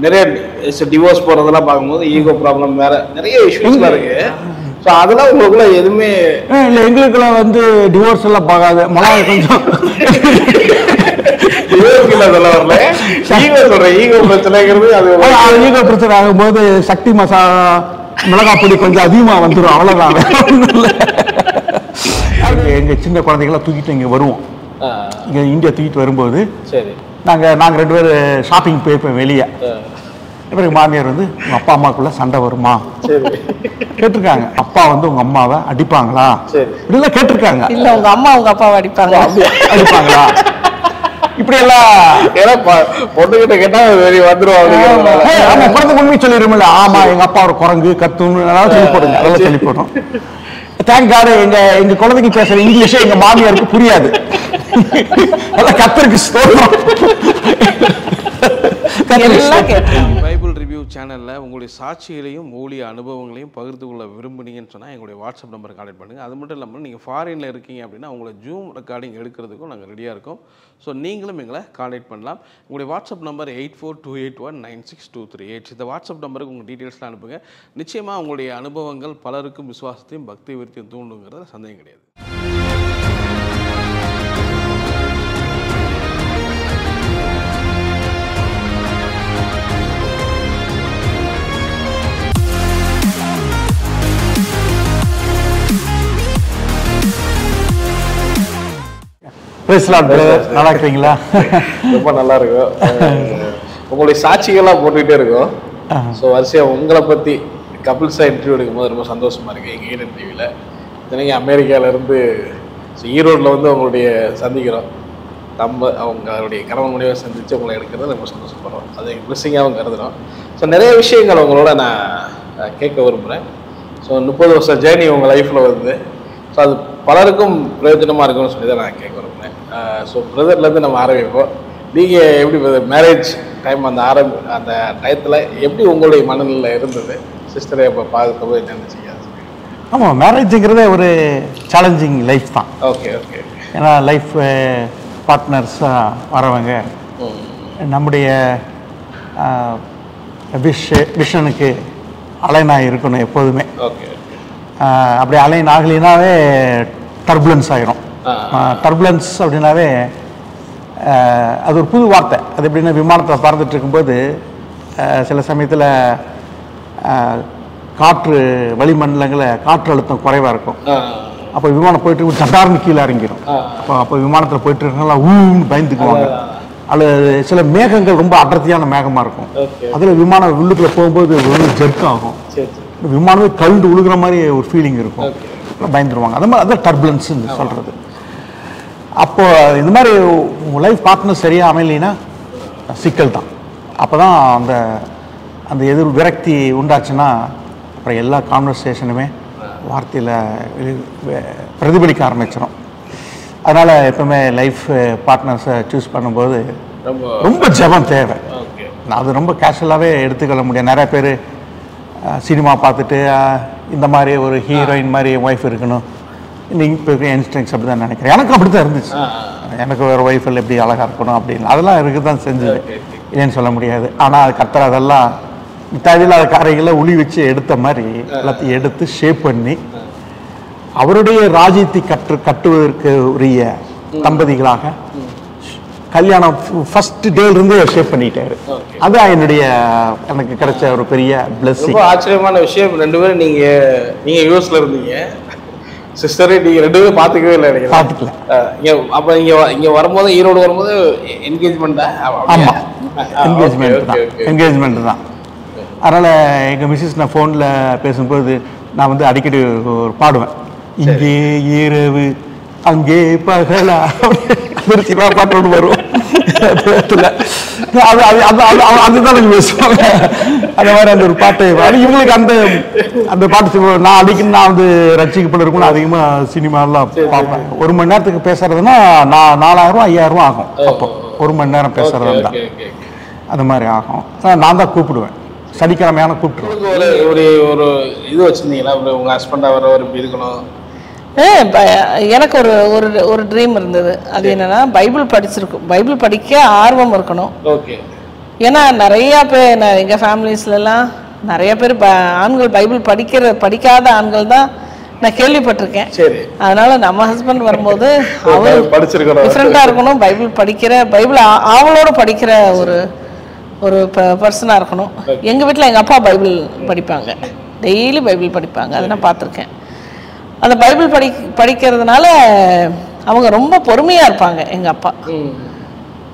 நிறைய டிவோர்ஸ் போறதெல்லாம் பார்க்கும்போது ஈகோ ப்ராப்ளம் வேற நிறைய இஷ்யூஸ்லாம் இருக்கு. ஸோ அதெல்லாம் உங்களுக்குள்ள எதுவுமே இல்லை, எங்களுக்கெல்லாம் வந்து டிவோர்ஸ் எல்லாம் பார்க்காது. மிளகா கொஞ்சம் ஈகோ பிரச்சனைங்கிறது அது ஈகோ பிரச்சனை ஆகும்போது சக்தி மசாலா மிளகாய் பொடி கொஞ்சம் அதிகமாக வந்துடும், அவ்வளோதான். எங்கள் சின்ன குழந்தைகளாம் தூக்கிட்டு இங்கே வருவோம். இங்கே இந்தியா தூக்கிட்டு வரும்போது சரி நாங்கள் 2 பேர் ஷாப்பிங் போயிருப்போம் வெளியே. பிறகு மாமியார் வந்து உங்கள் அப்பா அம்மாக்குள்ள சண்டை வருமா கேட்டிருக்காங்க. அப்பா வந்து உங்கள் அம்மாவை அடிப்பாங்களா இப்படிலாம் கேட்டிருக்காங்க. இல்லை உங்கள் அம்மா உங்கள் அப்பாவை அடிப்பாங்களா இப்படி எல்லாம் பொண்ணுகிட்ட கேட்டா வந்துருவாங்க. ஆமா, குழந்தை உண்மை சொல்லிடும்ல. ஆமா எங்க அப்பா ஒரு குரங்கு கத்துன்னு சொல்லி போடுங்க, அதெல்லாம் சொல்லி போட்டோம். தேங்க் காட் எங்க குழந்தைக்கு பேசுற இங்கிலீஷே எங்க மாமியாருக்கு புரியாது. கத்தருக்கு பைபிள் ரிவ்யூ சேனலில் உங்களுடைய சாட்சிகளையும் ஊழிய அனுபவங்களையும் பகிர்ந்து கொள்ள விரும்புனீங்கன்னு சொன்னால் எங்களுடைய வாட்ஸ்அப் நம்பர் கான்டெக்ட் பண்ணுங்கள். அது மட்டும் இல்லாமல் நீங்கள் ஃபாரினில் இருக்கீங்க அப்படின்னா உங்களை ஜூம் ரெக்கார்டிங் எடுக்கிறதுக்கும் நாங்கள் ரெடியாக இருக்கோம். ஸோ நீங்களும் எங்களை கான்டெக்ட் பண்ணலாம். உங்களுடைய வாட்ஸ்அப் நம்பர் 8428196238. இந்த வாட்ஸ்அப் நம்பருக்கு உங்கள் டீட்டெயில்ஸ்லாம் அனுப்புங்க. நிச்சயமாக உங்களுடைய அனுபவங்கள் பலருக்கும் விசுவாசத்தையும் பக்தி விருத்தியும் தூண்டுங்கிறத சந்தேகம் கிடையாது. நல்லா இருக்கீங்களா? ரொம்ப நல்லா இருக்கும். உங்களுடைய சாட்சிகள்லாம் போட்டுக்கிட்டே இருக்கும். ஸோ வரிசையாக உங்களை பற்றி கபிள்ஸாக இன்டர்வியூ எடுக்கும்போது ரொம்ப சந்தோஷமாக இருக்குது. எங்கள் ஈடன் டிவியில் இத்தனைக்கு அமெரிக்காவிலேருந்து ஈரோட்டில் வந்து உங்களுடைய சந்திக்கிறோம். அவங்களுடைய கணவன் முடிவை சந்தித்து உங்களை எடுக்கிறது ரொம்ப சந்தோஷப்படுறோம். அது எங்கள் பிளஸிங்காகவும் கருதுகிறோம். ஸோ நிறைய விஷயங்கள் உங்களோட நான் கேட்க விரும்புகிறேன். ஸோ 30 வருஷம் ஜேர்னி உங்கள் லைஃப்பில் வந்து ஸோ அது பலருக்கும் பிரயோஜனமாக இருக்கும்னு சொல்லி தான் நான் கேட்க விரும்புகிறேன். ஸோ பிரதர்லேருந்து நம்ம ஆரம்பிப்போம். நீங்கள் எப்படி மேரேஜ் டைம் அந்த டயத்தில் எப்படி உங்களுடைய மனநிலை இருந்தது? சிஸ்டரை இப்போ பார்க்கும்போது என்ன நினச்சிங்க? ஆமாம், மேரேஜுங்கிறதே ஒரு சேலஞ்சிங் லைஃப் தான். Okay okay. ஏன்னா லைஃப் பார்ட்னர்ஸாக வரவங்க நம்முடைய விஷனுக்கு அலைனாக இருக்கணும் எப்போதுமே. ஓகே. அப்படி அலைன் ஆகலினாவே டர்புலன்ஸ் ஆகிரும். டர்புலன்ஸ் அப்படின்னாவே அது ஒரு புது வார்த்தை. அது எப்படின்னா விமானத்தில் பறந்துட்டு இருக்கும்போது சில சமயத்தில் காற்று வளிமண்டலங்களில் காற்று அழுத்தம் குறைவாக இருக்கும். அப்போ விமானம் போயிட்டு சட்டார்னு கீழே இறங்கிடும். அப்போ விமானத்தில் போயிட்டு இருக்கனால ஊன்னு பயந்துக்குவாங்க. அல்லது சில மேகங்கள் ரொம்ப அடர்த்தியான மேகமாக இருக்கும். அதில் விமானம் உள்ளுக்குள்ளே போகும்போது ஜெர்க் ஆகும். விமானமே கழுண்டு உழுகிற மாதிரி ஒரு ஃபீலிங் இருக்கும். பயந்துருவாங்க. அது மாதிரி அதான் டர்புலன்ஸ்ன்னு சொல்கிறது. அப்போது இந்த மாதிரி உங்கள் லைஃப் பார்ட்னர் சரியாக அமையலைன்னா சிக்கல் தான். அப்போ தான் அந்த எதிர் விரக்தி உண்டாச்சுன்னா அப்புறம் எல்லா கான்வர்சேஷனுமே வார்த்தையில் பிரதிபலிக்க ஆரம்பிச்சிடும். அதனால் எப்பவுமே லைஃப் பார்ட்னர்ஸை சூஸ் பண்ணும்போது ரொம்ப ஜபம் தேவை. அது ரொம்ப கேஷுவலாகவே எடுத்துக்கொள்ள முடியாது. நிறைய பேர் சினிமா பார்த்துட்டு இந்த மாதிரி ஒரு ஹீரோயின் மாதிரி ஒய்ஃப் இருக்கணும், நீங்கள் இப்போ இருக்க யங்ஸ்டர்ஸ் அப்படி தான் நினைக்கிறேன். எனக்கு அப்படி தான் இருந்துச்சு. எனக்கு ஒரு ஒய்ஃபில் எப்படி அழகாக இருக்கணும் அப்படின்னு அதெல்லாம் இருக்க தான் செஞ்சது, இல்லைன்னு சொல்ல முடியாது. ஆனால் அது கத்துற அதெல்லாம் தேவையில்லாத காரியங்களை உளி வச்சு எடுத்த மாதிரி எல்லாத்தையும் எடுத்து ஷேப் பண்ணி அவருடைய ராஜ்யத்தை கட்டுவதற்கு உரிய தம்பதிகளாக கல்யாணம் ஃபர்ஸ்ட் டேலிருந்து ஷேப் பண்ணிட்டாரு. அதான் எனக்கு கிடைச்ச ஒரு பெரிய பிளெஸிங். ஆச்சரியமான விஷயம். 2 பேரும் நீங்க யூஎஸ்ல இருந்தீங்க, சிஸ்டரே நீங்க 2 பேரும் பார்த்துக்கவே இல்லை. எனக்கு பார்த்துக்கல. அப்போ இங்க வரும்போது ஈரோடு வரும்போது என்கேஜ்மெண்ட்டா? ஆமா, என்கேஜ்மெண்ட் தான். அதனால எங்க மிஸ்ஸஸ் நான் ஃபோனில் பேசும்போது நான் வந்து அடிக்கடி ஒரு பாடுவேன், இங்கே இரவு அங்கே பகலா பாட்டோடு வரும். அதுதான் பேசுவாங்க. அந்த மாதிரி அந்த ஒரு பாட்டு இவங்களுக்கு அந்த பாட்டு நான் வந்து ரசிக்கப்பட்டு இருக்கணும். அதிகமாக சினிமாலாம் பார்ப்பேன். 1 மணி நேரத்துக்கு பேசுறதுன்னா நான் 4000 5000 ஆகும். அப்போ 1 மணி நேரம் பேசுறது தான் அந்த மாதிரி ஆகும். நான் தான் கூப்பிடுவேன், சனிக்கிழமையான கூப்பிட்டுருவேன். ஒரு இது வச்சிருந்தீங்களா, உங்க ஹஸ்பண்ட் அவர் இப்படி இருக்கணும்? எனக்கு ஒரு ட்ரீம் இருந்தது. அது என்னன்னா பைபிள் படிச்சிருக்கும், பைபிள் படிக்க ஆர்வம் இருக்கணும். ஓகே. ஏன்னா நிறையா பேர் எங்கள் ஃபேமிலிஸ்லாம் நிறைய பேர் ஆண்கள் பைபிள் படிக்காத ஆண்கள் தான் நான் கேள்விப்பட்டிருக்கேன். சரி. அதனால நம்ம ஹஸ்பண்ட் வரும்போது அவர் டிஃப்ரெண்டாக இருக்கணும், பைபிள் ஆவலோடு படிக்கிற ஒரு பர்சனாக இருக்கணும். எங்கள் வீட்டில் எங்கள் அப்பா பைபிள் படிப்பாங்க, டெய்லி பைபிள் படிப்பாங்க, அதை நான் பார்த்துருக்கேன். அந்த பைபிள் படிக்கிறதுனால அவங்க ரொம்ப பொறுமையாக இருப்பாங்க. எங்கள் அப்பா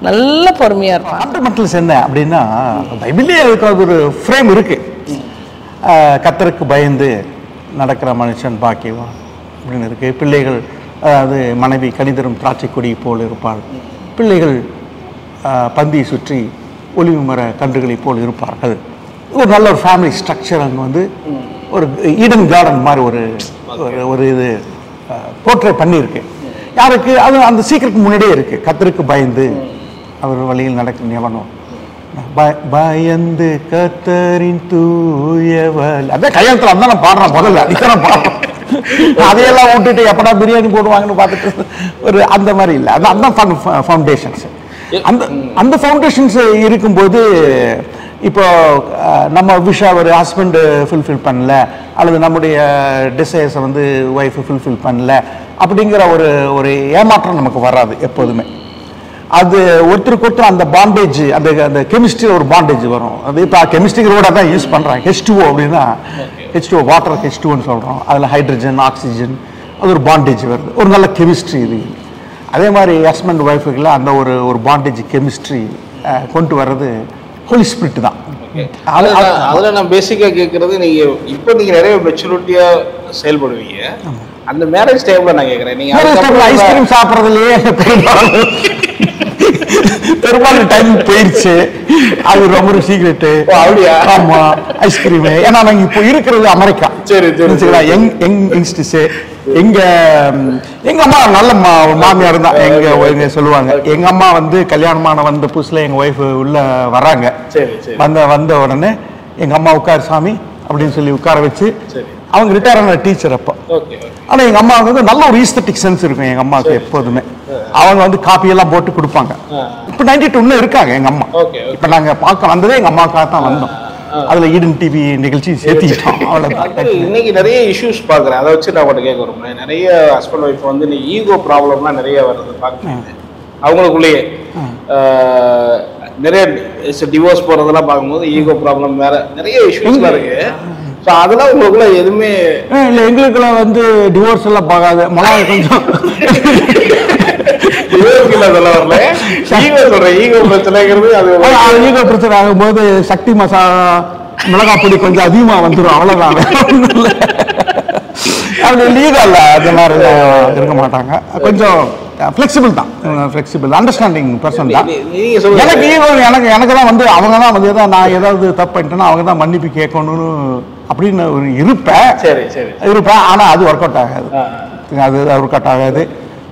நல்ல பொறுமையாக இருப்பாங்க. ஃபண்டமெண்டல்ஸ் என்ன அப்படின்னா, பைபிளே அதுக்கு ஒரு ஃப்ரேம் இருக்கு. கர்த்தருக்கு பயந்து நடக்கிற மனுஷன் பாக்கியவான் அப்படின்னு இருக்கு. பிள்ளைகள், அதாவது மனைவி கனிதரும் திராட்சை கொடி போல் இருப்பாள், பிள்ளைகள் பந்தியை சுற்றி ஒளிவு மர கன்றுகளை போல் இருப்பார்கள். ஒரு நல்ல ஒரு ஃபேமிலி ஸ்ட்ரக்சர் அங்கே வந்து ஒரு ஈடன் கார்டன் மாதிரி ஒரு இது போர்ட்ரேட் பண்ணியிருக்கு. யாருக்கு அது அந்த சீக்கிரத்துக்கு முன்னாடியே இருக்கு. கர்த்தருக்கு பயந்து அவர் வழியில் நடக்க எவனும் பயந்து கர்த்தரின் தூயவள், அதான் கல்யாணத்தில் அதான் நான் பாடுறேன் முதல்ல, அடிக்கிறேன் பாடுறேன். அதையெல்லாம் விட்டுட்டு எப்படா பிரியாணி போடுவாங்கன்னு பார்த்துட்டு ஒரு அந்த மாதிரி இல்லை. அதுதான் ஃபவுண்டேஷன்ஸ். அந்த ஃபவுண்டேஷன்ஸ் இருக்கும்போது இப்போ நம்ம விஷா ஒரு ஹஸ்பண்டு ஃபுல்ஃபில் பண்ணல, அல்லது நம்முடைய டிசைர்ஸை வந்து ஒய்ஃபு ஃபுல்ஃபில் பண்ணல அப்படிங்கிற ஒரு ஏமாற்றம் நமக்கு வராது எப்போதுமே. அது ஒருத்தருக்கு ஒருத்தர் அந்த பாண்டேஜ், அந்த கெமிஸ்ட்ரியில் ஒரு பாண்டேஜ் வரும். அது இப்போ கெமிஸ்ட்ரிகளோட தான் யூஸ் பண்ணுறாங்க. H2O அப்படின்னா H2O வாட்டர் H2Oன்னு சொல்கிறோம். அதில் ஹைட்ரஜன் ஆக்சிஜன், அது ஒரு பாண்டேஜ் வருது, ஒரு நல்ல கெமிஸ்ட்ரி இது. அதே மாதிரி ஹஸ்பண்ட் ஒய்ஃபுக்குள்ள அந்த ஒரு பாண்டேஜ் கெமிஸ்ட்ரி கொண்டு வர்றது ஹோலி ஸ்பிரிட் தான். அதில் நான் பேசிக்காக கேட்குறது, நீங்கள் நிறைய மெச்சூரிட்டியாக செயல்படுவீங்க. அந்த மேரேஜ் டைமில் நான் கேட்குறேன், நீங்கள் ஐஸ்கிரீம் சாப்பிட்றதுலையே பெரும்பாலும் டைம் போயிடுச்சு. அது ரொம்ப ஒரு சீக்ரெட்டு. அப்படியா? ஆமா, ஐஸ்கிரீம். ஏன்னா நாங்க இப்போ இருக்கிறது அமெரிக்கா. சரி சரி. எங்க அம்மா நல்ல மாமியார் தான். எங்க சொல்லுவாங்க, எங்க அம்மா வந்து கல்யாணமான வந்த புதுசுல எங்க ஒய்ஃப் உள்ள வராங்க. வந்த உடனே எங்க அம்மா உட்கார் சாமி அப்படின்னு சொல்லி உட்கார வச்சு, அவங்க ரிட்டையர் ஆன டீச்சர் அப்போ. ஆனா எங்க அம்மாவுக்கு வந்து நல்ல ஒரு ஈஸ்தட்டிக் சென்ஸ் இருக்கும் எங்க அம்மாவுக்கு எப்போதுமே. அவங்க வந்து காப்பி எல்லாம் போட்டு கொடுப்பாங்க. இப்ப 92 இருக்காங்க எங்க அம்மா. இப்ப நாங்க பார்க்க வந்ததே எங்க அம்மாவுக்காக தான் வந்தோம். அதுல ஈடன் டிவி நிகழ்ச்சி சேர்த்துக்கிட்டோம். அவ்வளவுதான். இன்னைக்கு நிறைய இஷ்யூஸ் பாக்குறேன், அதை வச்சு நான் உங்கள்கிட்ட கேட்க விரும்புறேன். நிறைய ஹஸ்பண்ட் ஒய்ஃப் வந்து நீ ஈகோ ப்ராப்ளம்லாம் நிறைய வருது பார்க்குறேன் அவங்களுக்குள்ளேயே. நிறைய டிவோர்ஸ் போறதெல்லாம் பார்க்கும்போது ஈகோ ப்ராப்ளம் வேற நிறைய இஷ்யூஸ்லாம் இருக்கு. ஸோ அதெல்லாம் உங்களுக்குள்ள எதுவுமே இல்லை. எங்களுக்குலாம் வந்து டிவோர்ஸ் எல்லாம் பார்க்காது. மழை கொஞ்சம் ஈகோ பிரச்சனை ஆகும்போது சக்தி மசாலா மிளகா பொடி கொஞ்சம் அதிகமா வந்துடும், அவ்வளவுதான். அப்படி லீகல் அந்த மாதிரி இருக்க மாட்டாங்க. கொஞ்சம் ஃப்ளெக்சிபிள் தான், ஃப்ளெக்சிபிள் அண்டர்ஸ்டாண்டிங் பர்சன் தான். எனக்கு ஈகோ எனக்கு தான் வந்து அவங்க தான் வந்து ஏதாவது நான் ஏதாவது தப்பு பண்ணிட்டேன்னா அவங்க தான் மன்னிப்பு கேட்கணும்னு அப்படின்னு ஒரு இருப்பேன். ஆனால் அது ஒர்க் அவுட் ஆகாது. அது ஒர்க் அவுட் ஆகாது.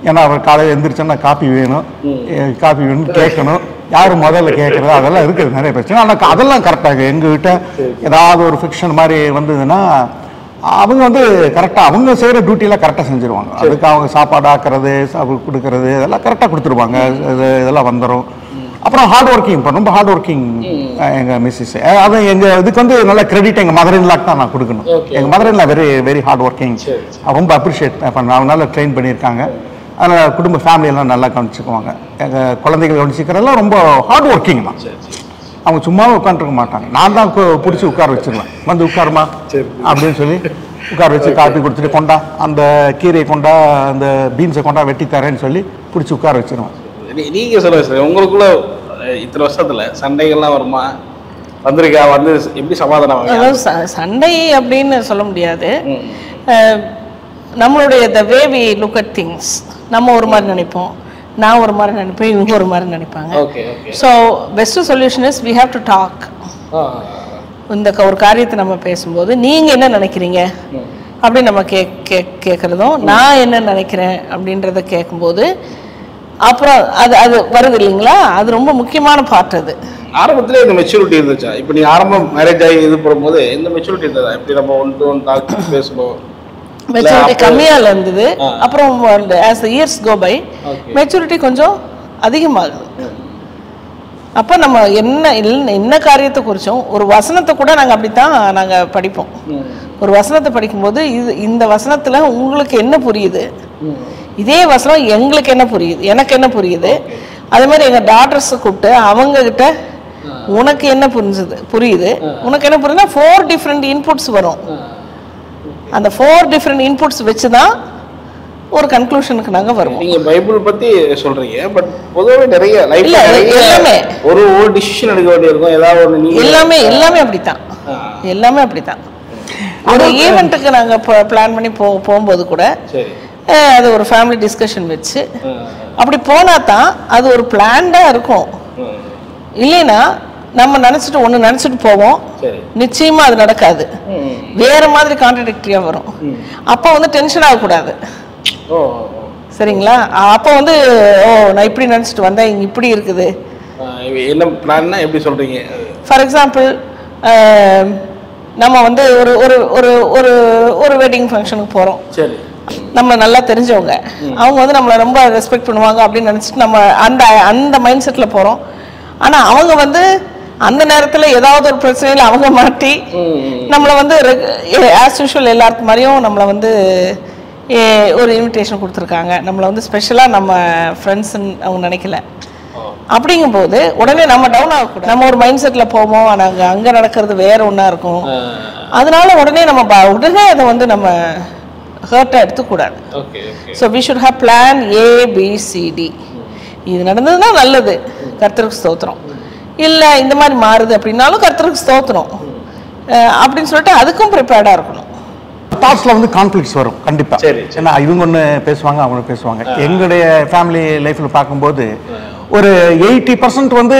ஏன்னா அவர் காலையில் எந்திரிச்சோன்னா காப்பி வேணும்னு கேட்கணும். யார் முதல்ல கேட்குறதோ அதெல்லாம் இருக்குது நிறைய பிரச்சனை. ஆனால் அதெல்லாம் கரெக்டாக எங்ககிட்ட ஏதாவது ஒரு ஃபிக்ஷன் மாதிரி வந்ததுன்னா அவங்க வந்து கரெக்டாக அவங்க செய்கிற டியூட்டியெல்லாம் கரெக்டாக செஞ்சுருவாங்க. அதுக்கு அவங்க சாப்பாடு ஆக்குறது, கொடுக்கறது இதெல்லாம் கரெக்டாக கொடுத்துருவாங்க. இதெல்லாம் வந்துடும். அப்புறம் ஹார்ட் ஒர்க்கிங், இப்போ ரொம்ப ஹார்ட் ஒர்க்கிங் எங்கள் மிஸ்ஸஸ். அது எங்கள் இதுக்கு வந்து நல்ல கிரெடிட் எங்கள் மதர் இன் லாக்கு தான் நான் கொடுக்கணும். எங்கள் mother in law very hard working. ரொம்ப அப்ரிஷியேட் பண்ண அவங்க நல்லா ட்ரெயின் பண்ணியிருக்காங்க. அதில் குடும்ப ஃபேமிலியெல்லாம் நல்லா கவனிச்சுக்குவாங்க. எங்கள் குழந்தைகள் கவனிச்சிக்கிறதெல்லாம் ரொம்ப ஹார்ட் ஒர்க்கிங் தான். அவங்க சும்மாவே உட்காந்துருக்க மாட்டாங்க. நான் தான் பிடிச்சி உட்கார வச்சுருவேன். வந்து உட்காருமா அப்படின்னு சொல்லி உட்கார வச்சு காப்பி கொடுத்துட்டு கொண்டா அந்த கீரையை கொண்டா அந்த பீன்ஸை கொண்டா வெட்டி தரேன்னு சொல்லி பிடிச்சி உட்கார வச்சுருவேன். நீங்க சொல்லுங்க சார், உங்களுக்குள்ள இத்தனை வருஷத்துல சண்டைகள்லாம் வருமா? வந்திருக்கா? வந்து எப்படி சமாதானம்? சண்டை அப்படின்னு சொல்ல முடியாது. நம்மளுடைய the way we look at things, நம்ம ஒரு மாதிரி நினைப்போம், நான் ஒரு மாதிரி நினைப்பேன், இவங்க ஒரு மாதிரி நினைப்பாங்க. So best solution is we have to talk. இந்த ஒரு காரியத்தை நம்ம பேசும்போது நீங்க என்ன நினைக்கிறீங்க அப்படின்னு நம்ம கேட்கறதும், நான் என்ன நினைக்கிறேன் அப்படின்றத கேட்கும்போது அப்புறம் அது வருது இல்லைங்களா? அது ரொம்ப முக்கியமான பார்ட். அது ஆரம்பத்திலே இந்த மெச்சூரிட்டி இருந்துச்சா? இப்போ நீங்க ஆரம்பம் மேரேஜ் ஆகி இது போகும்போது இந்த மெச்சூரிட்டி இருந்ததா? எப்படி நம்ம ஒன் டு ஒன் டாக் பேசணும்? மெச்சூரிட்டி கம்மியால இருந்தது. அப்புறம் as the years go by maturity கொஞ்சம் அதிகமாகுது. அப்போ நம்ம என்ன காரியத்தை குறிச்சோம் ஒரு வசனத்தை கூட நாங்கள் அப்படித்தான் நாங்கள் படிப்போம். ஒரு வசனத்தை படிக்கும்போது இந்த வசனத்தில் உங்களுக்கு என்ன புரியுது, இதே வசனம் எங்களுக்கு என்ன புரியுது, எனக்கு என்ன புரியுது. அதே மாதிரி எங்கள் டாக்டர்ஸை கூப்பிட்டு அவங்கக்கிட்ட உனக்கு என்ன புரியுது உனக்கு என்ன புரியுதுன்னா 4 டிஃப்ரெண்ட் இன்புட்ஸ் வரும். அந்த 4 டிஃப்ரெண்ட் இன்புட்ஸ் வச்சு தான் ஒரு கன்க்ளூஷனுக்கு நாங்கள் வருவோம். நீங்க பைபிள் பத்தி சொல்றீங்க, பட் பொதுவாக நிறைய லைஃப்ல எல்லாமே ஒரு டிசிஷன் எடுக்க வேண்டியிருக்கும். ஏதாவது ஒன்று எல்லாமே அப்படித்தான், எல்லாமே அப்படித்தான். ஒரு ஈவெண்ட்டுக்கு நாங்கள் பிளான் பண்ணி போகும்போது கூட அது ஒரு ஃபேமிலி டிஸ்கஷன் வச்சு அப்படி போனா தான் அது ஒரு பிளான்டா இருக்கும். இல்லைன்னா நம்ம நினைச்சிட்டு போவோம், நிச்சயமா அது நடக்காது, வேற மாதிரி கான்ட்ரடிக்டரியா வரும். அப்போ வந்து டென்ஷன் ஆகக்கூடாது, சரிங்களா? அப்போ வந்து நான் இப்படி நினைச்சிட்டு வந்தேன், இங்க இப்படி இருக்குது. என்ன பிளான்னா எப்படி சொல்றீங்க? ஃபார் எக்ஸாம்பிள் நம்ம வந்து ஒரு ஒரு ஒரு ஒரு ஒரு வெட்டிங் ஃபங்க்ஷனுக்கு போறோம். சரி, நம்ம நல்லா தெரிஞ்சவங்க, அவங்க வந்து நம்மளை ரொம்ப ரெஸ்பெக்ட் பண்ணுவாங்க அப்படின்னு நினைச்சிட்டு நம்ம அந்த அந்த மைண்ட் செட்ல போறோம். ஆனா அவங்க வந்து அந்த நேரத்துல ஏதாவது ஒரு பிரச்சனையில அவங்க மாட்டி நம்மளை வந்து ஆஸ் யூஷுவல் எல்லாருக்கு மாதிரியும் நம்மளை வந்து ஒரு இன்விடேஷன் கொடுத்துருக்காங்க, நம்மளை வந்து ஸ்பெஷலாக நம்ம ஃப்ரெண்ட்ஸுன்னு அவங்க நினைக்கல. அப்படிங்கும்போது உடனே நம்ம டவுன் ஆகக்கூடாது. நம்ம ஒரு மைண்ட் செட்டில் போவோம், நாங்கள் அங்கே நடக்கிறது வேற ஒன்றா இருக்கும். அதனால உடனே உடனே அதை வந்து நம்ம ஹர்ட்டாக எடுத்துக்கூடாது. So we should have plan ABCD. இது நடந்ததுன்னா நல்லது, கர்த்தருக்கு ஸ்தோத்திரம். இல்லை இந்த மாதிரி மாறுது அப்படின்னாலும் கர்த்தருக்கு ஸ்தோத்திரம் அப்படின்னு சொல்லிட்டு அதுக்கும் ப்ரிப்பேர்டாக இருக்கணும். தாட்ஸ்ல வந்து கான்ஃப்ளிக்ட்ஸ் வரும் கண்டிப்பா. ஏன்னா இவங்க ஒன்று பேசுவாங்க, அவங்க பேசுவாங்க. எங்களுடைய ஃபேமிலி லைஃப்ல பார்க்கும்போது ஒரு 80% வந்து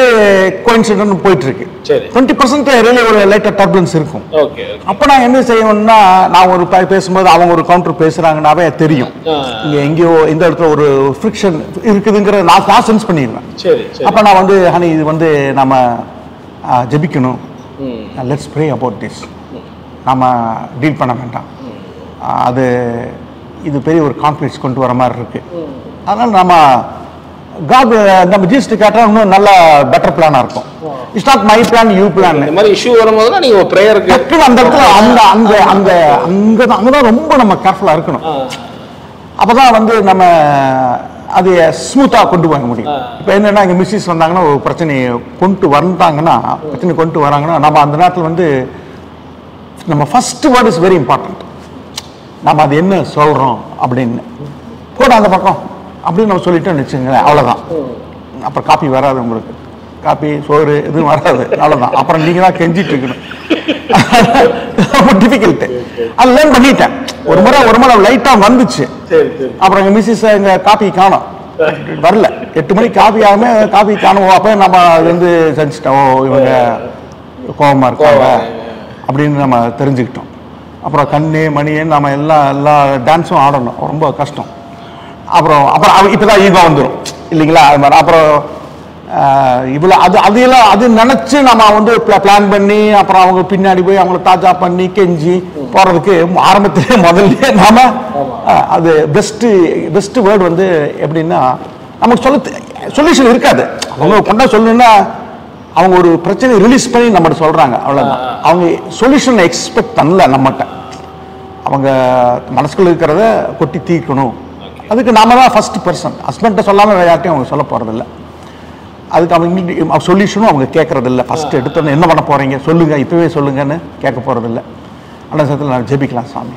கோயின்சிடென்ட் போயிட்டு இருக்கு, 20% ரியலி ஒரு லைட்டா டர்புலன்ஸ் இருக்கும். அப்போ நான் என்ன செய்யணும்னா, நான் ஒரு பேசும்போது அவங்க ஒரு கவுண்டர் பேசுறாங்கன்னாவே தெரியும் இங்க எங்கேயோ இந்த இடத்துல ஒரு ஃப்ரிக்ஷன் இருக்குதுங்கிற நான் சென்ஸ் பண்ணிடுவேன். அப்போ நான் வந்து ஹனி இது வந்து நம்ம ஜெபிக்கணும், லெட்ஸ் ப்ரே அபவுட் திஸ், நம்ம டீல் பண்ண வேண்டாம், அது இது பெரிய ஒரு கான்ஃப்ளிக்ட்ஸ் கொண்டு வர மாதிரி இருக்கு. அதனால நம்ம ஜீஸ்ட் கேட்டா இன்னும் நல்ல பெட்டர் பிளானா இருக்கும். It's not my plan, you plan. இந்த மாதிரி இஷ்யூ வரும்போது நீங்க ஒரு பிரேயருக்கு அந்த இடத்துல அங்கதான் ரொம்ப நம்ம கேர்ஃபுல்லா இருக்கணும். அப்பதான் வந்து நம்ம அது ஸ்மூத்தா கொண்டு போக முடியும். இப்போ என்னன்னா இங்க மிஸ்ஸஸ் வந்தாங்கன்னா ஒரு பிரச்சனையை கொண்டு வராங்கன்னா நம்ம அந்த நேரத்தில் வந்து நம்ம first word is very important. நம்ம அது என்ன சொல்றோம் அப்படின்னு போட அந்த பக்கம் அப்படின்னு நம்ம சொல்லிட்டோம்னு வச்சுங்களேன், அவ்வளோதான். அப்புறம் காப்பி வராது, உங்களுக்கு காப்பி சோறு எதுவும் வராது, அவ்வளோதான். அப்புறம் நீங்க தான் கெஞ்சிட்டு இருக்கணும். ரொம்ப டிஃபிகல்ட்டு. அது லேர்ன் பண்ணிட்டேன். ஒரு முறை லைட்டா வந்துச்சு. அப்புறம் எங்க மிஸ்ஸஸ் எங்க காப்பி காணோம், வரல. 8 மணிக்கு காப்பி ஆகாம காப்பி காணும். அப்போ நம்ம அது வந்து செஞ்சுட்டோம், இவங்க கோபமா இருக்காங்க அப்படின்னு நம்ம தெரிஞ்சுக்கிட்டோம். அப்புறம் கண்ணே மணியே நம்ம எல்லா டான்ஸும் ஆடணும், ரொம்ப கஷ்டம். அப்புறம் இப்போதான் ஈகோ வந்துடும் இல்லைங்களா, அது மாதிரி. அப்புறம் இவ்வளோ அது நினச்சி நம்ம வந்து பிளான் பண்ணி அப்புறம் அவங்க பின்னாடி போய் அவங்கள தாஜா பண்ணி கெஞ்சி போகிறதுக்கு ஆரம்பத்திலே முதல்ல நாம அது பெஸ்ட் வேர்டு வந்து எப்படின்னா, நமக்கு சொல்யூஷன் இருக்காது. அவங்க கொண்டா சொல்லணும்னா அவங்க ஒரு பிரச்சனையை ரிலீஸ் பண்ணி நம்மகிட்ட சொல்கிறாங்க, அவ்வளோதான். அவங்க சொல்யூஷன் எக்ஸ்பெக்ட் பண்ணல நம்மகிட்ட. அவங்க மனசுக்குள்ள இருக்கிறத கொட்டி தீர்க்கணும். அதுக்கு நாம தான் ஃபர்ஸ்ட் பர்சன். ஹஸ்பண்ட்டை சொல்லாமல் யார்ட்டையும் அவங்க சொல்ல போகிறதில்ல. அதுக்கு அவங்க சொல்யூஷனும் அவங்க கேட்கறதில்ல. ஃபர்ஸ்ட் எடுத்தோன்னு என்ன பண்ண போகிறீங்க சொல்லுங்க, இப்போவே சொல்லுங்கன்னு கேட்க போகிறதில்ல. அந்த சமயத்தில் நான் ஜெபிக்கலாம் சாமி,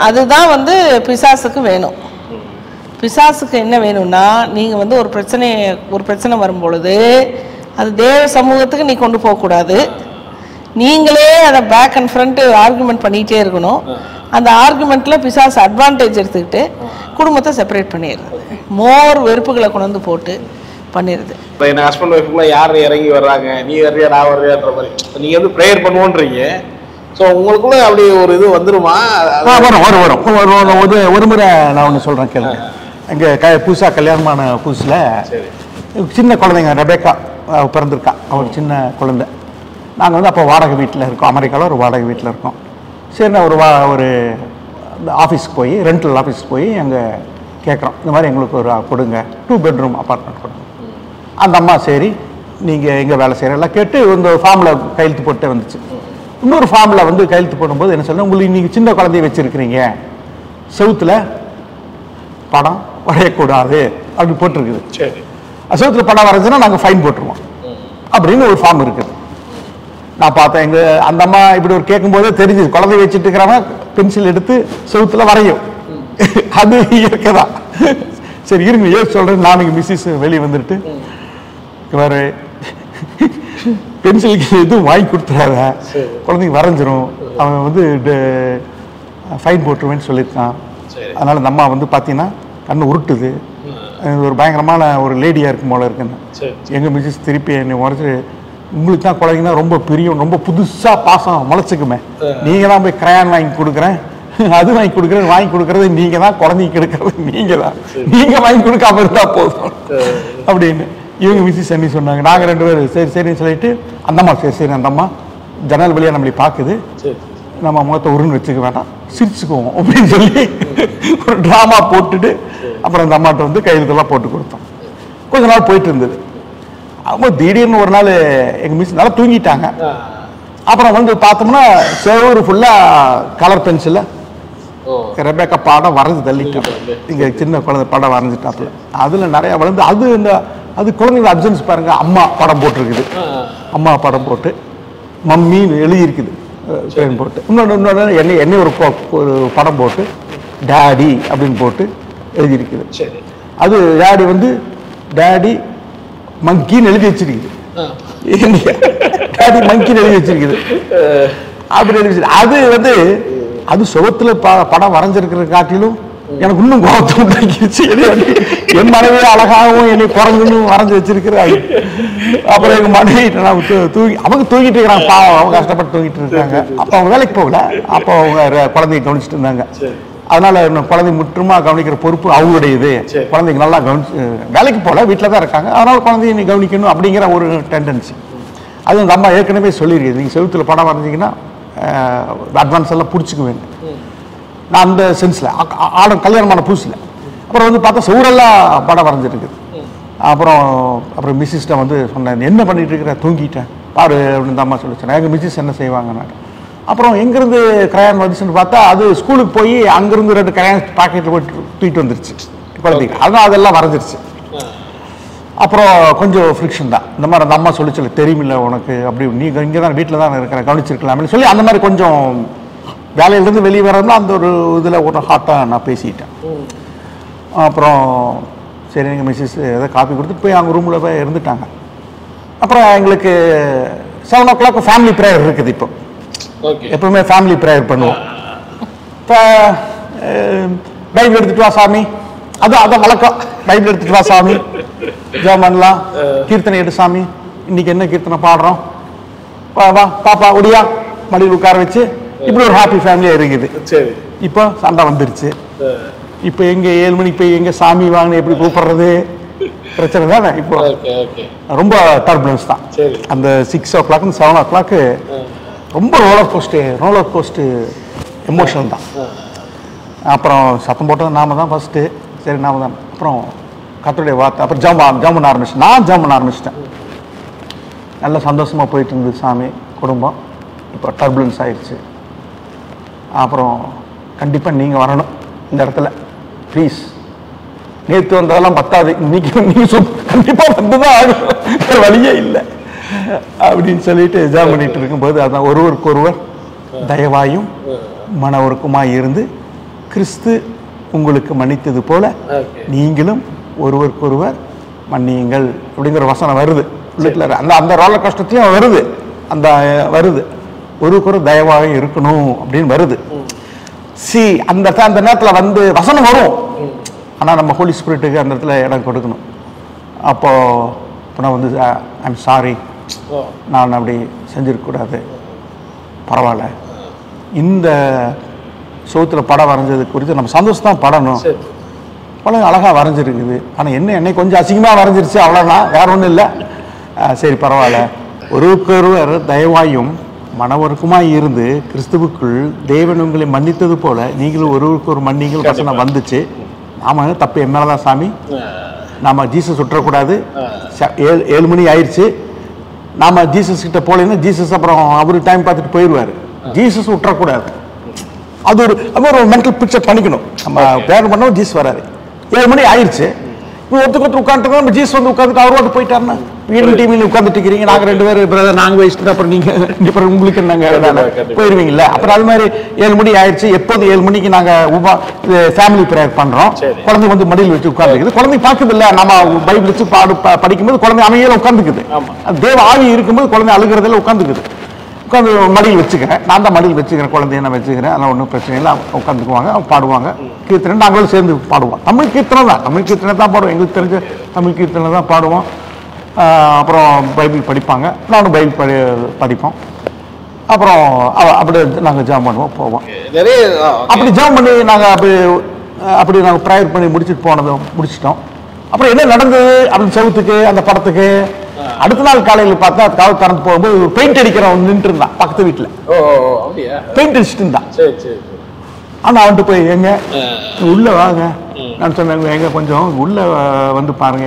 அதுதான் வந்து பிசாசுக்கு வேணும். பிசாசுக்கு என்ன வேணும்னா, நீங்க வந்து ஒரு பிரச்சனை வரும்பொழுது அது தேவ சமூகத்துக்கு நீ கொண்டு போகக்கூடாது. நீங்களே அதை பேக் அண்ட் ஃப்ரண்ட் ஆர்குமெண்ட் பண்ணிகிட்டே இருக்கணும். அந்த ஆர்குமெண்ட்ல பிசாசு அட்வான்டேஜ் எடுத்துக்கிட்டு குடும்பத்தை செப்பரேட் பண்ணிடுறது, மோர் வெறுப்புகளை கொண்டு வந்து போட்டு பண்ணிடுது. இப்போ என் ஹஸ்பண்ட் ஒய்ஃபுக்குள்ள யார் இறங்கி வர்றாங்க, நீ வர்றியா நான் வர்றியான்ற மாதிரி நீங்கள் வந்து ப்ரேயர் பண்ணுவோன்றீங்க. ஸோ உங்களுக்குள்ள அப்படி ஒரு இது வந்துருமா? வரும். ஒரு முறை நான் ஒன்று சொல்கிறேன் கேளுங்க. இங்கே புதுசாக கல்யாணமான புதுசில் சின்ன குழந்தைங்க ரெபேக்கா பிறந்திருக்கா, அவர் சின்ன குழந்தை. நாங்கள் வந்து அப்போ வாடகை வீட்டில் இருக்கோம், அமெரிக்காவில் ஒரு வாடகை வீட்டில் இருக்கோம். சரி நான் ஒரு ஆஃபீஸ்க்கு போய் ரெண்டல் ஆஃபீஸ்க்கு போய் அங்கே கேட்குறோம், இந்த மாதிரி எங்களுக்கு ஒரு கொடுங்க, 2 bedroom அப்பார்ட்மெண்ட் கொடுங்க. அந்த அம்மா சரி நீங்கள் எங்கே வேலை செய்கிறலாம் கேட்டு இந்த ஃபார்மில் கையெழுத்து போட்டு வந்துச்சு. இன்னொரு ஃபார்மில் வந்து கையெழுத்து போடும்போது என்ன சொல்ல, உங்களுக்கு நீங்கள் சின்ன குழந்தைய வச்சுருக்கிறீங்க, செவுத்தில் படம் வரையக்கூடாது அப்படின்னு போட்டிருக்குது. சரி, செவுத்தில் படம் வரைஞ்சுன்னா நாங்கள் ஃபைன் போட்டுருவோம் அப்படின்னு ஒரு ஃபார்ம் இருக்குது. நான் பார்த்தேன், எங்கள் அந்த அம்மா இப்படி ஒரு கேட்கும்போதே தெரிஞ்சுது, குழந்தைய வச்சுட்டு இருக்கிறவன் பென்சில் எடுத்து செவுத்தில் வரையும், அது இயற்கைதான். சரி இருங்க ஏன் சொல்கிறேன், நானுங்க மிஸ்ஸஸ் வெளியே வந்துட்டு வேறு பென்சிலுக்கு எதுவும் வாங்கி கொடுத்துறாத, குழந்தைங்க வரைஞ்சிரும், அவன் வந்து ஃபைன் போட்டுருவேன்னு சொல்லியிருக்கான். அதனால் இந்த அம்மா வந்து பார்த்தீங்கன்னா கண்ணை உருட்டுது, ஒரு பயங்கரமான ஒரு லேடியாக இருக்கும் போல இருக்குன்னு. எங்கள் மிஸ்ஸஸ் திருப்பி என்னை உரைச்சி, உங்களுக்கு தான் குழந்தைங்கன்னா ரொம்ப பிரியம், ரொம்ப புதுசாக பாசம் முளைச்சிக்குமே, நீங்கள் தான் போய் கிரையான் வாங்கி கொடுக்குறேன், அது வாங்கி கொடுக்குறேன், வாங்கி கொடுக்குறது நீங்கள் தான், குழந்தைக்கு கெடுக்கிறது நீங்கள் தான், நீங்கள் வாங்கி கொடுக்காம இருந்தால் போதும் அப்படின்னு இவங்க மிஸ்ஸஸ் என்ன சொன்னாங்க. நாங்கள் 2 பேரும் சரி சரின்னு சொல்லிட்டு அந்த அம்மா சரி சரி அந்த அம்மா ஜன்னல் வழியாக நம்மளை பார்க்குது, நம்ம முகத்தை உருன்னு வச்சுக்க வேண்டாம், சிரிச்சுக்குவோம் அப்படின்னு சொல்லி ஒரு ட்ராமா போட்டுட்டு அப்புறம் அந்த அம்மாட்ட வந்து கையெழுத்தெல்லாம் போட்டு கொடுத்தோம். கொஞ்ச நாள் போயிட்டு இருந்தது. அவங்க திடீர்னு ஒரு நாள் எங்கள் மிஸ் நல்லா தூங்கிட்டாங்க. அப்புறம் வந்து பார்த்தோம்னா செவரு ஃபுல்லாக கலர் பென்சிலில் ரெபேக்கா படம் வரைஞ்சி தள்ளிட்டோம். இங்கே சின்ன குழந்தை படம் வரைஞ்சிட்டாப்புல, அதில் நிறையா வளர்ந்து அது குழந்தைங்க அப்சன்ஸ் பாருங்க, அம்மா படம் போட்டிருக்குது, அம்மா படம் போட்டு மம்மின்னு எழுதியிருக்குது பேன் போட்டு, இன்னொன்று என்னை ஒரு படம் போட்டு டேடி அப்படின்னு போட்டு எழுதியிருக்குது. அது டேடி வந்து டேடி மங்கின்னு எழுதி வச்சிருக்குது, டேடி மங்கின்னு எழுதி வச்சிருக்குது அப்படி எழுதி வச்சிருக்கு. அது வந்து அது சுகத்துல படம் வரைஞ்சிருக்கிற காட்டிலும் எனக்கு இன்னும் கோபத்தை உண்டாக்கிடுச்சு. என் மனைவியை அழகாகவும் என்னை குறைஞ்சுன்னு வரைஞ்சி வச்சிருக்கிறாங்க. அப்புறம் எங்க மனைவி தூங்கி அவங்க தூங்கிட்டு இருக்கிறாங்க, பாவம் அவங்க கஷ்டப்பட்டு தூங்கிட்டு இருக்காங்க. அப்போ அவங்க வேலைக்கு போகல, அப்போ அவங்க குழந்தைய கவனிச்சுட்டு இருந்தாங்க. அதனால குழந்தை முற்றுமா கவனிக்கிற பொறுப்பு அவங்களுடையது. குழந்தைங்க நல்லா வேலைக்கு போகல, வீட்டில் தான் இருக்காங்க, அதனால குழந்தைய நீ கவனிக்கணும் அப்படிங்கிற ஒரு டெண்டன்சி. அது அந்த அம்மா ஏற்கனவே சொல்லியிருக்குது, நீங்கள் செவுத்துல படம் வரைஞ்சிங்கன்னா அட்வான்ஸ் எல்லாம் பிடிச்சிக்குவேன். நான் அந்த சென்ஸில் ஆடம் கல்யாணமான புதுசில் அப்புறம் வந்து பார்த்தா சவுரெல்லாம் படம் வரைஞ்சிருக்குது. அப்புறம் மிஸ்ஸிஸ்ட்டை வந்து சொன்னேன், என்ன பண்ணிட்டு இருக்கிற, தூங்கிட்டேன் பாரு அப்படின்னு இந்த அம்மா சொல்லிச்சேன். எங்கள் மிஸ்ஸஸ் என்ன செய்வாங்க நான். அப்புறம் எங்கேருந்து கிரையான் வந்துச்சுன்னு பார்த்தா அது ஸ்கூலுக்கு போய் அங்கேருந்து 2 கிரையான் பாக்கெட்டில் போய் தூக்கிட்டு வந்துருச்சு குழந்தைங்க, அதான் அதெல்லாம் வரைஞ்சிருச்சு. அப்புறம் கொஞ்சம் ஃப்ரிக்ஷன் தான். இந்த மாதிரி அந்த அம்மா சொல்லிச்சல, தெரியுமில்ல உனக்கு, அப்படி நீ இங்கே தான் வீட்டில் தான் இருக்கிற, கவனிச்சிருக்கலாம்னு சொல்லி அந்த மாதிரி கொஞ்சம் வேலையிலேருந்து வெளியே வரணும்னா அந்த ஒரு இதில் ஒரு ஹாட்டாக நான் பேசிட்டேன். அப்புறம் சரி எங்கள் மிஸ்ஸஸ் ஏதோ காப்பி கொடுத்துட்டு போய் அவங்க ரூமில் போய் இருந்துட்டாங்க. அப்புறம் எங்களுக்கு 7 o'clock ஃபேமிலி ப்ரேயர் இருக்குது. இப்போ எப்பவுமே ஃபேமிலி ப்ரேயர் பண்ணுவோம். இப்போ பைபிள் எடுத்துகிட்டு வா சாமி, அதான் வழக்கம், பைபிள் எடுத்துகிட்டு வா சாமி, ஜெபம் பண்ணலாம், கீர்த்தனை எடு சாமி, இன்னைக்கு என்ன கீர்த்தனை பாடுறோம், வா பாப்பா ஒடியா மடியில் உட்கார வச்சு, இப்படி ஒரு ஹாப்பி ஃபேமிலியாக இருக்குது. சரி, இப்போ சண்டை வந்துருச்சு. இப்போ எங்கே 7 மணிக்கு போய் எங்கே சாமி வாங்கின எப்படி கூப்பிடுறது பிரச்சனை தானே. இப்போ ரொம்ப டர்புலன்ஸ் தான். அந்த 6 o'clock 7 o'clock ரொம்ப ரோலர் கோஸ்ட்டு எமோஷனல் தான். அப்புறம் சத்தம் போட்டது நாம தான் ஃபஸ்ட்டு, சரி நாம தான். அப்புறம் கர்த்தருடைய வார்த்தை, அப்புறம் ஜெபம் பண்ண ஆரம்பிச்சிட்டேன். நான் ஜெபம் பண்ண ஆரம்பிச்சிட்டேன். நல்ல சந்தோஷமாக போயிட்டு இருந்தது சாமி குடும்பம். இப்போ டர்புலன்ஸ் ஆயிடுச்சு. அப்புறம் கண்டிப்பாக நீங்கள் வரணும் இந்த இடத்துல ப்ளீஸ். நேற்று வந்ததெல்லாம் பத்தாது, இன்னைக்கு நீங்கள் கண்டிப்பாக வந்து தான் ஆகும், வேறு வழியே இல்லை அப்படின்னு சொல்லிட்டு ஜெபம் பண்ணிட்டு இருக்கும்போது அதான் ஒருவருக்கொருவர் தயவாயும் மனவருக்குமாய் இருந்து கிறிஸ்து உங்களுக்கு மன்னித்தது போல நீங்களும் ஒருவருக்கொருவர் மன்னியுங்கள் அப்படிங்கிற வசனம் வருது. அந்த ரோலர் கஷ்டத்தையும் வருது, அந்த வருது ஒருவருக்கொரு தயவாக இருக்கணும் அப்படின்னு வருது. அந்த நேரத்தில் வந்து வசனம் வரும், ஆனால் நம்ம ஹோலி ஸ்பிரிட்டுக்கு அந்த இடத்துல இடம் கொடுக்கணும். அப்போ நான் வந்து ஐம் சாரி, நான் அப்படி செஞ்சிருக்கக்கூடாது, பரவாயில்ல, இந்த சோத்துல படம் வரைஞ்சது குறித்து நம்ம சந்தோஷம் தான் படணும். படம் அழகாக வரைஞ்சிருக்குது, ஆனால் என்னை கொஞ்சம் அசிங்கமாக வரைஞ்சிருச்சு, அவ்வளோதான், வேற ஒன்றும் இல்லை. சரி பரவாயில்ல, ஒருவருக்கொருவர் தயவாயும் மனவருக்குமாய் இருந்து கிறிஸ்துவுக்குள் தேவன் உங்களை மன்னித்தது போல நீங்களும் ஒருவருக்கு ஒரு மன்னிங்கள் வசனம் வந்துச்சு. நாம தப்பு என் மேலதான் சாமி, நாம ஜீசஸ் விட்டுறக்கூடாது. 7 மணி ஆயிடுச்சு, நாம ஜீசஸ் கிட்ட போலேன்னா ஜீசஸ் அப்புறம் அவரு டைம் பார்த்துட்டு போயிடுவாரு. ஜீசஸ் விட்டுறக்கூடாது. அது ஒரு மென்டல் பிக்சர் பண்ணிக்கணும். நம்ம பிரேயர் பண்ணோம், ஜீசஸ் வராரு. 7 மணி ஆயிடுச்சு, ஒருத்தர் உட்காந்துட்டு நம்ம ஜீசஸ் வந்து உட்காந்துட்டு அவரோட போயிட்டாருன்னா வீடு டிவியில் உட்காந்துட்டு இருக்கிறீங்க, நாங்கள் 2 பேரும் பிரதர் நாங்கள் வச்சுட்டு அப்புறம் நீங்கள் உங்களுக்கு நாங்கள் போயிடுவீங்கல்ல. அப்புறம் அது மாதிரி 7 மணி ஆயிடுச்சு. எப்போது 7 மணிக்கு நாங்கள் ஃபேமிலி ப்ரேயர் பண்ணுறோம், குழந்தை வந்து மடியில் வச்சு உட்காந்துக்குது. குழந்தை பார்க்குது இல்லை, நம்ம பைபிள் வச்சு படிக்கும்போது குழந்தை அமைதியில் உட்காந்துக்குது. தேவ ஆவி இருக்கும்போது குழந்தை அழுகிறதுல உட்காந்துக்குது. உட்காந்து மடியில் வச்சுக்கிறேன், நான் தான் மடியில் வச்சுக்கிறேன், குழந்தைய நான் வச்சுக்கிறேன், அதெல்லாம் ஒன்றும் பிரச்சனை இல்லை. உட்காந்துக்குவாங்க, அவங்க பாடுவாங்க கீர்த்தனை, நாங்களும் சேர்ந்து பாடுவோம். தமிழ் கீர்த்தனை தான், தமிழ் கீர்த்தனை தான் பாடுவோம், எங்களுக்கு தெரிஞ்ச தமிழ் கீர்த்தனை தான் பாடுவோம். அப்புறம் பைபிள் படிப்பாங்க, நானும் பைபிள் படிப்போம். அப்புறம் அப்படி நாங்கள் ஜாம் பண்ணுவோம், போவோம். அப்படி ஜாம் பண்ணி நாங்கள் அப்படி நாங்கள் ப்ரேயர் பண்ணி முடிச்சிட்டோம். அப்புறம் என்ன நடந்தது அப்படின்னு செவத்துக்கு அந்த படத்துக்கு அடுத்த நாள் காலையில் பார்த்தா கதவு திறந்து போகும்போது பெயிண்ட் அடிக்கிறவன் நின்று இருந்தான் பக்கத்து வீட்டில். பெயிண்ட் அடிச்சுட்டு இருந்தான். ஆனா அவன்கிட்ட போய் எங்க உள்ள வாங்க நான் சொன்னேன், எங்க கொஞ்சம் உள்ள வந்து பாருங்க,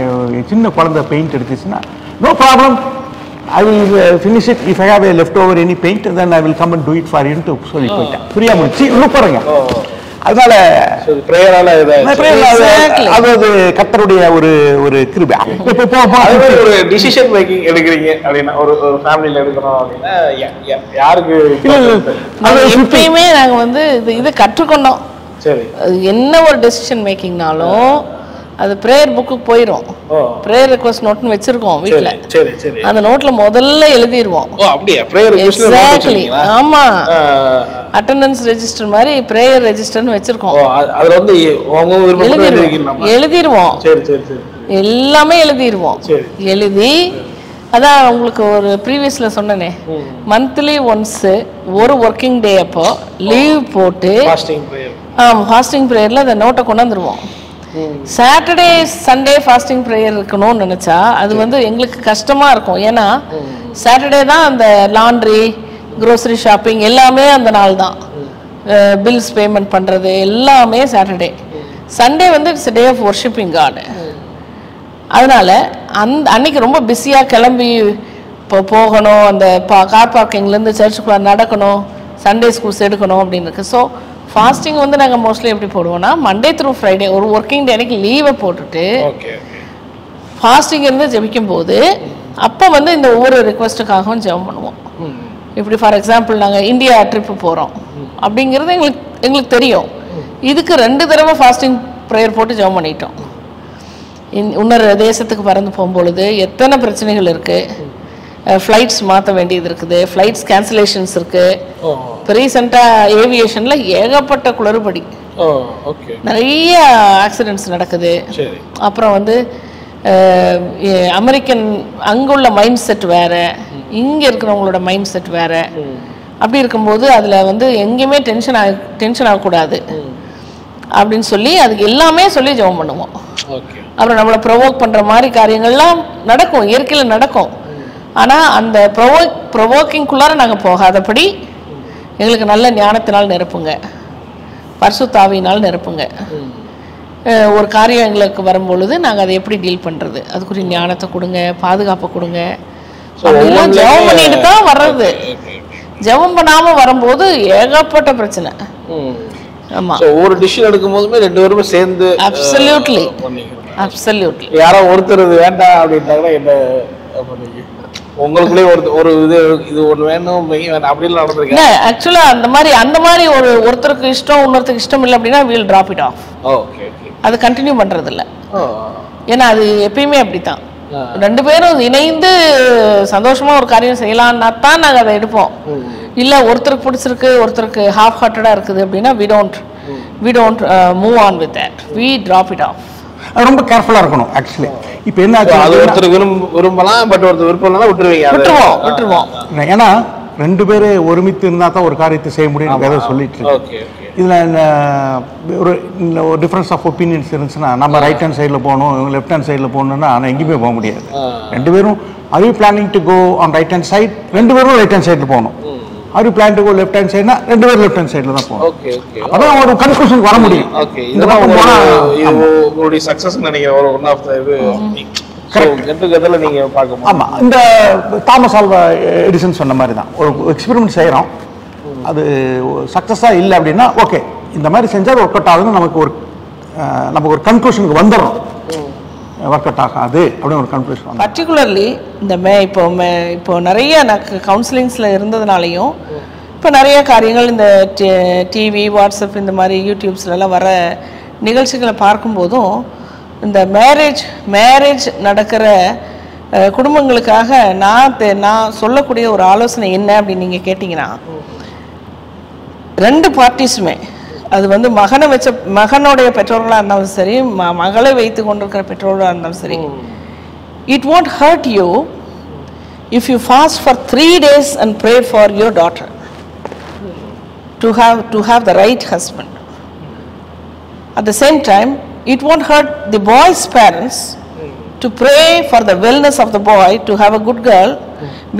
சின்ன குழந்தை பெயிண்ட் அடிச்சிச்சுன்னா no problem, I will finish it. If I have a leftover any paint, then I will come and do it for you to சொல்லி போயிட்டேன். புரியா முடிச்சு உள்ள போறேங்க. அதனால அது கர்த்தருடைய ஒரு கிருபை. ஒரு டிசிஷன் மேக்கிங் எடுக்கிறீங்க அப்படின்னா ஒரு ஃபேமிலியில எடுக்கிறோம் அப்படின்னா யாருக்கு எப்பயுமே நாங்க வந்து இது கற்றுக்கொண்டோம். சரி, என்ன ஒரு டெசிஷன் மேக்கிங்னாலும் அது பிரேயர் புக்குக்கு போயிடும். பிரேயர் ரிக்வெஸ்ட் நோட்னு வச்சிருக்கோம் வீட்ல. சரி சரி, அந்த நோட்ல முதல்ல எழுதிடுவோம். ஓ அப்படியே பிரேயர் ரிக்வெஸ்ட் எக்ஸாக்ட்லி. ஆமா, அட்டெண்டன்ஸ் ரெஜிஸ்டர் மாதிரி பிரேயர் ரெஜிஸ்டர்னு வச்சிருக்கோம். அதுல வந்து அவங்க விருப்பப்பட்டு எழுதிடுவோம். சரி சரி சரி, எல்லாமே எழுதிடுவோம். எழுதி அதான் உங்களுக்கு ஒரு ப்ரீவியஸ்ல சொன்னனே, மந்த்லி ஒன்ஸ் ஒரு ஒர்க்கிங் டே அப்போ லீவ் போட்டு ஃபாஸ்டிங் பிரேயர்ல அந்த நோட்டை கொண்டாந்துருவோம். சாட்டர்டே சண்டே ஃபாஸ்டிங் ப்ரேயர் இருக்கணும்னு நினச்சா அது வந்து எங்களுக்கு கஷ்டமாக இருக்கும். ஏன்னா சாட்டர்டே தான் அந்த லாண்ட்ரி க்ரோசரி ஷாப்பிங் எல்லாமே அந்த நாள் தான், பில்ஸ் பேமெண்ட் பண்ணுறது எல்லாமே சாட்டர்டே. சண்டே வந்து it's day of worshipping God. அதனால் அன்னைக்கு ரொம்ப பிஸியாக கிளம்பி இப்போ போகணும், அந்த கார் பார்க்கிங்லேருந்து சர்ச்சுக்குள்ளே நடக்கணும், சண்டே ஸ்கூல்ஸ் எடுக்கணும் அப்படின்னு இருக்கு. ஸோ ஃபாஸ்டிங் வந்து நாங்கள் மோஸ்ட்லி எப்படி போடுவோம்னா மண்டே த்ரூ ஃப்ரைடே ஒரு ஒர்க்கிங் டே அன்னைக்கு லீவை போட்டுட்டு ஃபாஸ்டிங் இருந்து ஜெபிக்கும் போது அப்போ வந்து இந்த ஒவ்வொரு ரிக்வெஸ்ட்டுக்காகவும் ஜெபம் பண்ணுவோம். இப்படி ஃபார் எக்ஸாம்பிள் நாங்கள் இந்தியா ட்ரிப்பு போகிறோம் அப்படிங்கிறது எங்களுக்கு தெரியும். இதுக்கு 2 தடவை ஃபாஸ்டிங் ப்ரேயர் போட்டு ஜெபம் பண்ணிட்டோம். இன்னொரு தேசத்துக்கு பறந்து போகும்பொழுது எத்தனை பிரச்சனைகள் இருக்குது, ஃப்ளைட்ஸ் மாற்ற வேண்டியது இருக்குது, ஃப்ளைட்ஸ் கேன்சலேஷன்ஸ் இருக்குது. இப்போ ரீசெண்டாக ஏவியேஷனில் ஏகப்பட்ட குளறுபடி, நிறைய ஆக்சிடென்ட்ஸ் நடக்குது. அப்புறம் வந்து அமெரிக்கன் அங்குள்ள மைண்ட் செட் வேறு, இங்கே இருக்கிறவங்களோட மைண்ட் செட் வேறு. அப்படி இருக்கும்போது அதில் வந்து எங்கேயுமே டென்ஷன் ஆகக்கூடாது அப்படின்னு சொல்லி அதுக்கு எல்லாமே சொல்லி ஜெபம் பண்ணுவோம். அப்புறம் நம்மளை ப்ரொவோக் பண்ணுற மாதிரி காரியங்கள்லாம் நடக்கும், இயற்கையில் நடக்கும். ஆனால் அந்த ப்ரொவோக்கிங்குள்ளார நாங்கள் போகாதபடி எங்களுக்கு நல்ல ஞானத்தினால் நிரப்புங்க, பரிசுத்த ஆவியினால் நிரப்புங்க. ஒரு காரியம் எங்களுக்கு வரும்பொழுது நாங்கள் அதை எப்படி டீல் பண்ணுறது அதுக்குரிய ஞானத்தை கொடுங்க, பாதுகாப்பை கொடுங்க. அப்படிலாம் ஜெபம் பண்ணிட்டு தான் வர்றது. ஜெபம் பண்ணாமல் வரும்போது ஏகப்பட்ட பிரச்சனை. ஆமாம், ஒரு டிசிஷன் எடுக்கும் போதுமே 2 பேருமே சேர்ந்து அப்சல்யூட்லி அப்சல்யூட்லி. யாரோ ஒருத்தர் வேண்டாம் அப்படின்ட்டாங்கன்னா என்ன பண்ணுவீங்க? உங்களுக்குள்ளே ஒரு இது ஒன்று வேணும் அப்படின்னு நடந்திருக்கு. ஆக்சுவலா அந்த மாதிரி ஒருத்தருக்கு இஷ்டம் இன்னொருத்தருக்கு இஷ்டம் இல்லை அப்படின்னா வீல் டிராப் இட் ஆஃப். அது கண்டினியூ பண்றது இல்லை. ஏன்னா அது எப்பயுமே அப்படித்தான். 2 பேரும் இணைந்து சந்தோஷமா ஒரு காரியம் செய்யலாம்னா தான் நாங்கள் அதை எடுப்போம். இல்லை ஒருத்தருக்கு பிடிச்சிருக்கு ஒருத்தருக்கு ஹாஃப் ஹார்ட்டடாக இருக்குது அப்படின்னா we don't move on with that, we drop it off. ரொம்ப கேர்ஃபுல்லா இருக்கணும். ஆக்சுவலி இப்போ என்ன அது ஒருத்தர் விரும்பலாம், பட் ஒருத்தர் விருப்பம்னா விட்டுருவோம். ஏன்னா 2 பேரு ஒருமித்து இருந்தா தான் ஒரு காரியத்தை செய்ய முடியும் வேற சொல்லிட்டு இருக்கு. இதுல ஒரு டிஃபரன்ஸ் ஆஃப் ஒப்பீனியன்ஸ் இருந்துச்சுன்னா நம்ம ரைட் ஹேண்ட் சைடில் போகணும், லெஃப்ட் ஹேண்ட் சைடில் போகணும்னா ஆனால் எங்கேயுமே போக முடியாது. 2 பேரும் are you planning to go on right hand side? 2 பேரும் ரைட் ஹேண்ட் சைடில் போகணும். Are you plan to go left hand சைடுனா 2 பேர் லெஃப்ட் ஹேண்ட் சைடுல தான் போகணும். Okay okay. அப்பதான் ஒரு கன்க்ளூஷன் வர முடியும். ஓகே. இதெல்லாம் உங்களுடைய சக்சஸ் நினைக்கிறேன் ஒரு ஒன் ஆஃப் த இது கெட்டுக்கதல நீங்க பார்க்கணும். ஆமா, இந்த தாமஸ் ஆல்வா எடிசன் சொன்ன மாதிரி தான் ஒரு எக்ஸ்பெரிமெண்ட் செய்யறோம், அது சக்சஸா இல்லை அப்படின்னா ஓகே இந்த மாதிரி செஞ்சா ஒர்க் அவுட் ஆகுதுன்னு நமக்கு ஒரு கன்க்ளூஷனுக்கு வந்துடும். ஒர்க் அவுட் ஆகாது அப்படின்னு ஒரு கன்க்ளூஷன். பர்டிகுலர்லி இந்த இப்போ நிறைய கவுன்சிலிங்ஸில் இருந்ததுனாலையும் இப்போ நிறைய காரியங்கள் இந்த டிவி வாட்ஸ்அப் இந்த மாதிரி யூடியூப்ஸ்லாம் வர நிகழ்ச்சிகளை பார்க்கும்போதும் இந்த மேரேஜ் நடக்கிற குடும்பங்களுக்காக நான் சொல்லக்கூடிய ஒரு ஆலோசனை என்ன அப்படின்னு நீங்கள் கேட்டிங்கன்னா, 2 பார்ட்டிஸுமே அது வந்து மகனுடைய பெற்றோர்களாக இருந்தாலும் சரி, மகளை வைத்து கொண்டிருக்கிற பெற்றோர்களாக இருந்தாலும் சரி, it won't hurt you if you fast for 3 days and pray for your daughter to have the right husband. At the same time, it won't hurt the boy's parents to pray for the wellness of the boy to have a good girl,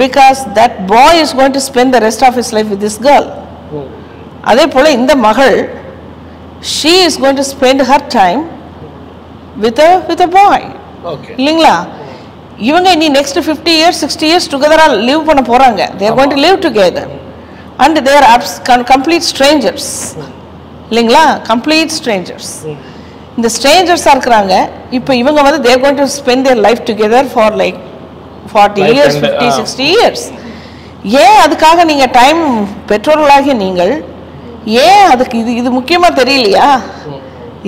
because that boy is going to spend the rest of his life with this girl. அதே போல இந்த மகள், she is going to spend her time with a boy. Okay. இல்லைங்களா? இவங்க இனி next 50 years 60 years together live பண்ண போறாங்க. They are going to live together and they are complete strangers. இல்லைங்களா? Complete strangers. இந்த ஸ்ட்ரேஞ்சர்ஸா இருக்கிறாங்க. இப்போ இவங்க வந்து they are going to spend their life together for like 40 years 50 60 years. ஏன் அதுக்காக நீங்க டைம் பெற்றோர்களாகிய நீங்கள் ஏன் அதுக்கு இது முக்கியமா தெரியலையா?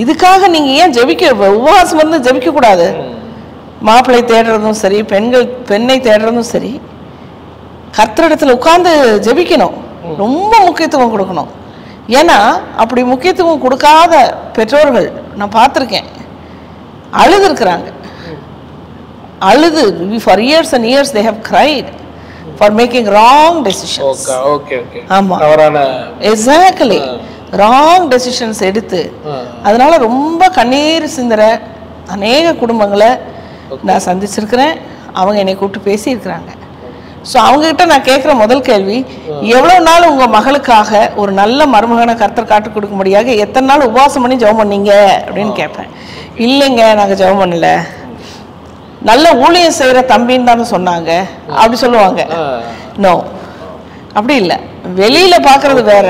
இதுக்காக நீங்க ஏன் உபவாசம் வந்து ஜெபிக்க கூடாது? மாப்பிள்ளை தேடுறதும் சரி, பெண்ணை தேடுறதும் சரி, கர்த்தரிடத்துல உட்கார்ந்து ஜெபிக்கணும். ரொம்ப முக்கியத்துவம் கொடுக்கணும். ஏன்னா அப்படி முக்கியத்துவம் கொடுக்காத பெற்றோர்கள் நான் பார்த்துருக்கேன், அழுது இருக்கிறாங்க. அழுது for years and years they have cried for making wrong decisions. Okay. ஆமா, exactly, wrong decisions எடுத்து அதனால ரொம்ப கண்ணீர் சிந்துற அநேக குடும்பங்களை நான் சந்திச்சிருக்கிறேன். அவங்க என்னை கூப்பிட்டு பேசியிருக்கிறாங்க. ஸோ அவங்ககிட்ட நான் கேட்குற முதல் கேள்வி, எவ்வளோ நாள் உங்கள் மகளுக்காக ஒரு நல்ல மருமகனை கர்த்தர் காட்டு கொடுக்க முடியாது, எத்தனை நாள் உபவாசம் பண்ணி ஜெபம் பண்ணீங்க அப்படின்னு கேட்பேன். இல்லைங்க நாங்கள் ஜெபம் பண்ணல, நல்ல ஊழியம் செய்கிற தம்பின்னு தானே சொன்னாங்க அப்படி சொல்லுவாங்க. நோ, அப்படி இல்லை. வெளியில பார்க்கறது வேற,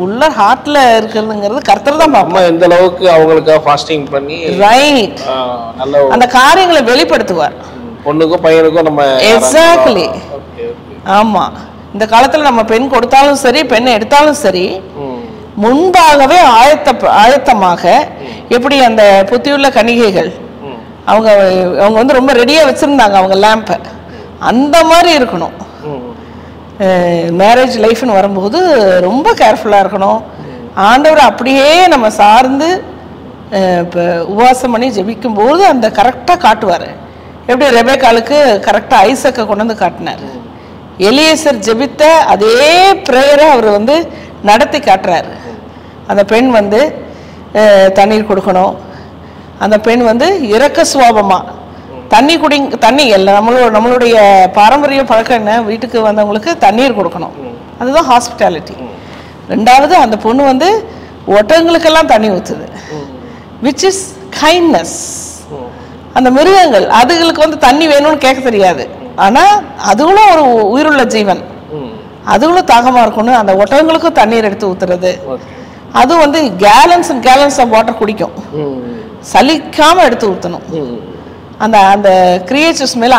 உள்ள ஹார்ட்ல இருக்கிறதுங்கிறது கர்த்தர் தான் பார்ப்போம். எந்த அளவுக்கு அவங்களுக்காக ஃபாஸ்டிங் பண்ணி ரைட் அந்த காரியங்களை வெளிப்படுத்துவார் பொண்ணுக்கும் பையனுக்கும். நம்ம எக்ஸாக்ட்லி. ஆமா, இந்த காலத்துல நம்ம பெண் கொடுத்தாலும் சரி, பெண் எடுத்தாலும் சரி, முன்பாகவே ஆயத்தமாக எப்படி அந்த புத்தியுள்ள கன்னிகைகள் அவங்க வந்து ரொம்ப ரெடியா வச்சிருந்தாங்க அவங்க லேம்பை, அந்த மாதிரி இருக்கணும். மேரேஜ் லைஃப்னு வரும்போது ரொம்ப கேர்ஃபுல்லா இருக்கணும். ஆண்டவர் அப்படியே நம்ம சார்ந்து இப்போ உபவாசம் பண்ணி ஜெபிக்கும் போது அந்த கரெக்டாக காட்டுவார். எப்படி ரெபேக்காளுக்கு கரெக்டாக ஐசக்கை கொண்டு வந்து காட்டினார். எலியேசர் ஜெபித்த அதே ப்ரேயரை அவர் வந்து நடத்தி காட்டுறாரு. அந்த பெண் வந்து தண்ணீர் கொடுக்கணும், அந்த பெண் வந்து இரக்க சுவாபமாக தண்ணி எல்லாம் நம்மளுடைய பாரம்பரிய பழக்கம் என்ன, வீட்டுக்கு வந்தவங்களுக்கு தண்ணீர் கொடுக்கணும், அதுதான் ஹாஸ்பிட்டாலிட்டி. ரெண்டாவது அந்த பொண்ணு வந்து ஒட்டகங்களுக்கெல்லாம் தண்ணி ஊற்றுது, விச் இஸ் கைண்ட்னஸ். அந்த மிருகங்கள் அதுகளுக்கு வந்து தண்ணி வேணும்னு கேட்க தெரியாது, ஆனால் அதுகளும் ஒரு உயிருள்ள ஜீவன், அதுகளும் தாகமாக இருக்கணும். அந்த ஒட்டகங்களுக்கும் தண்ணீர் எடுத்து ஊற்றுறது, அது வந்து gallons and gallons of water குடிக்கும், சலிக்காமல் எடுத்து ஊற்றணும். அந்த அந்த கிரியேச்சர்ஸ் மேலே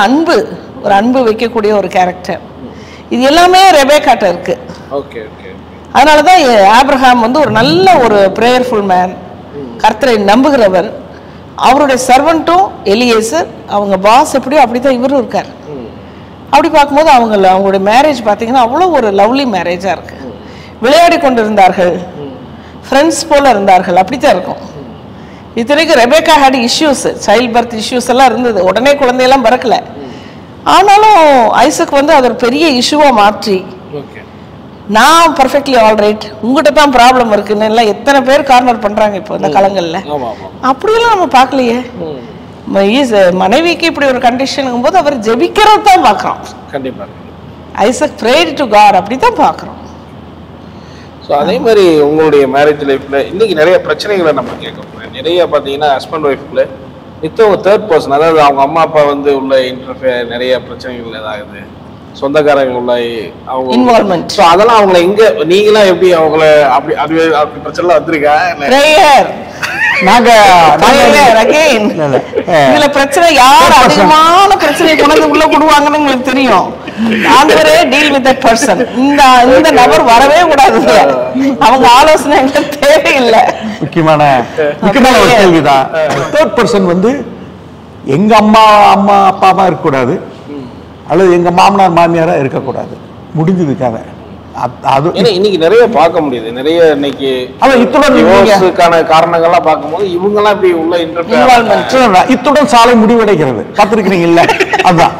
ஒரு அன்பு வைக்கக்கூடிய ஒரு கேரக்டர். இது எல்லாமே ரெபேக்காட்ட இருக்கு. அதனால தான் ஆப்ரஹாம் வந்து ஒரு நல்ல ஒரு ப்ரேயர்ஃபுல் மேன், கர்த்தரை நம்புகிறவர். அவருடைய சர்வெண்ட்டும் எலியேசர், அவங்க பாஸ் எப்படியோ அப்படி தான் இவரும் இருக்கார். அப்படி பார்க்கும்போது அவங்களுடைய மேரேஜ் பார்த்தீங்கன்னா அவ்வளோ ஒரு லவ்லி மேரேஜாக இருக்கு. விளையாடி கொண்டு இருந்தார்கள், ஃப்ரெண்ட்ஸ் போல இருந்தார்கள், அப்படித்தான் இருக்கும். இத்தனைக்கும் Rebecca had issues, child birth issues எல்லாம் இருந்தது, உடனே குழந்தையெல்லாம் பிறக்கல. ஆனாலும் ஐசக் வந்து அது ஒரு பெரிய இஷ்யூவாக மாற்றி, நான் பர்ஃபெக்ட்லி ஆல்ரைட், உங்ககிட்ட தான் ப்ராப்ளம் இருக்குன்னு எல்லாம் எத்தனை பேர் கார்னர் பண்றாங்க இப்போ இந்த காலங்களில். அப்படியெல்லாம் நம்ம பார்க்கலையே. மனைவிக்கு இப்படி ஒரு கண்டிஷனுங்கும் போது அவர் ஜெபிக்கிறது தான் பார்க்குறோம். ஐசக் prayed to God, அப்படி தான் பார்க்குறோம். ஸோ அதே மாதிரி உங்களுடைய மேரேஜ் லைஃப்பில் இன்றைக்கி நிறைய பிரச்சனைகளை நம்ம கேட்க நிறைய பார்த்தீங்கன்னா ஹஸ்பண்ட் ஒய்ஃபில் மித்தவங்க தேர்ட் பர்சன், அதாவது அவங்க அம்மா அப்பா வந்து உள்ள இன்டர்ஃபியர் நிறைய பிரச்சனைகள் ஏதாகுது, சொந்தக்காரங்க உள்ள அவங்க இன்வால்மெண்ட். ஸோ அதெல்லாம் அவங்கள எங்கே நீங்களாம் எப்படி அவங்கள அப்படி அப்படி பிரச்சனைலாம் வந்திருக்கா? நாங்க இதுல பிரச்சனை யார் அதிகமான பிரச்சனை கொண்டு உள்ள போடுவாங்கன்னு உங்களுக்கு தெரியும். ஆண்டவரே டீல் வித் தட் பர்சன். இந்த நபர் வரவே கூடாது, அவங்க ஆலோசனை தேவையில்லை. முக்கியமான ஒரு கேள்விதான். தேர்ட் பர்சன் வந்து எங்க அம்மா அப்பாவா இருக்கக்கூடாது, அல்லது எங்க மாமனார் மாமியாரா இருக்கக்கூடாது. முடிஞ்சது கதை. அது இன்னைக்கு நிறைய பார்க்க முடியுது. நிறைய இன்னைக்கு இத்துடன் காரணங்கள்லாம் பார்க்கும்போது இவங்கெல்லாம் இப்படி உள்ள இன்வால்வ்மென்ட் இத்துடன் சாலை முடிவடைகிறது. பார்த்துருக்கிறீங்க இல்ல? அதுதான்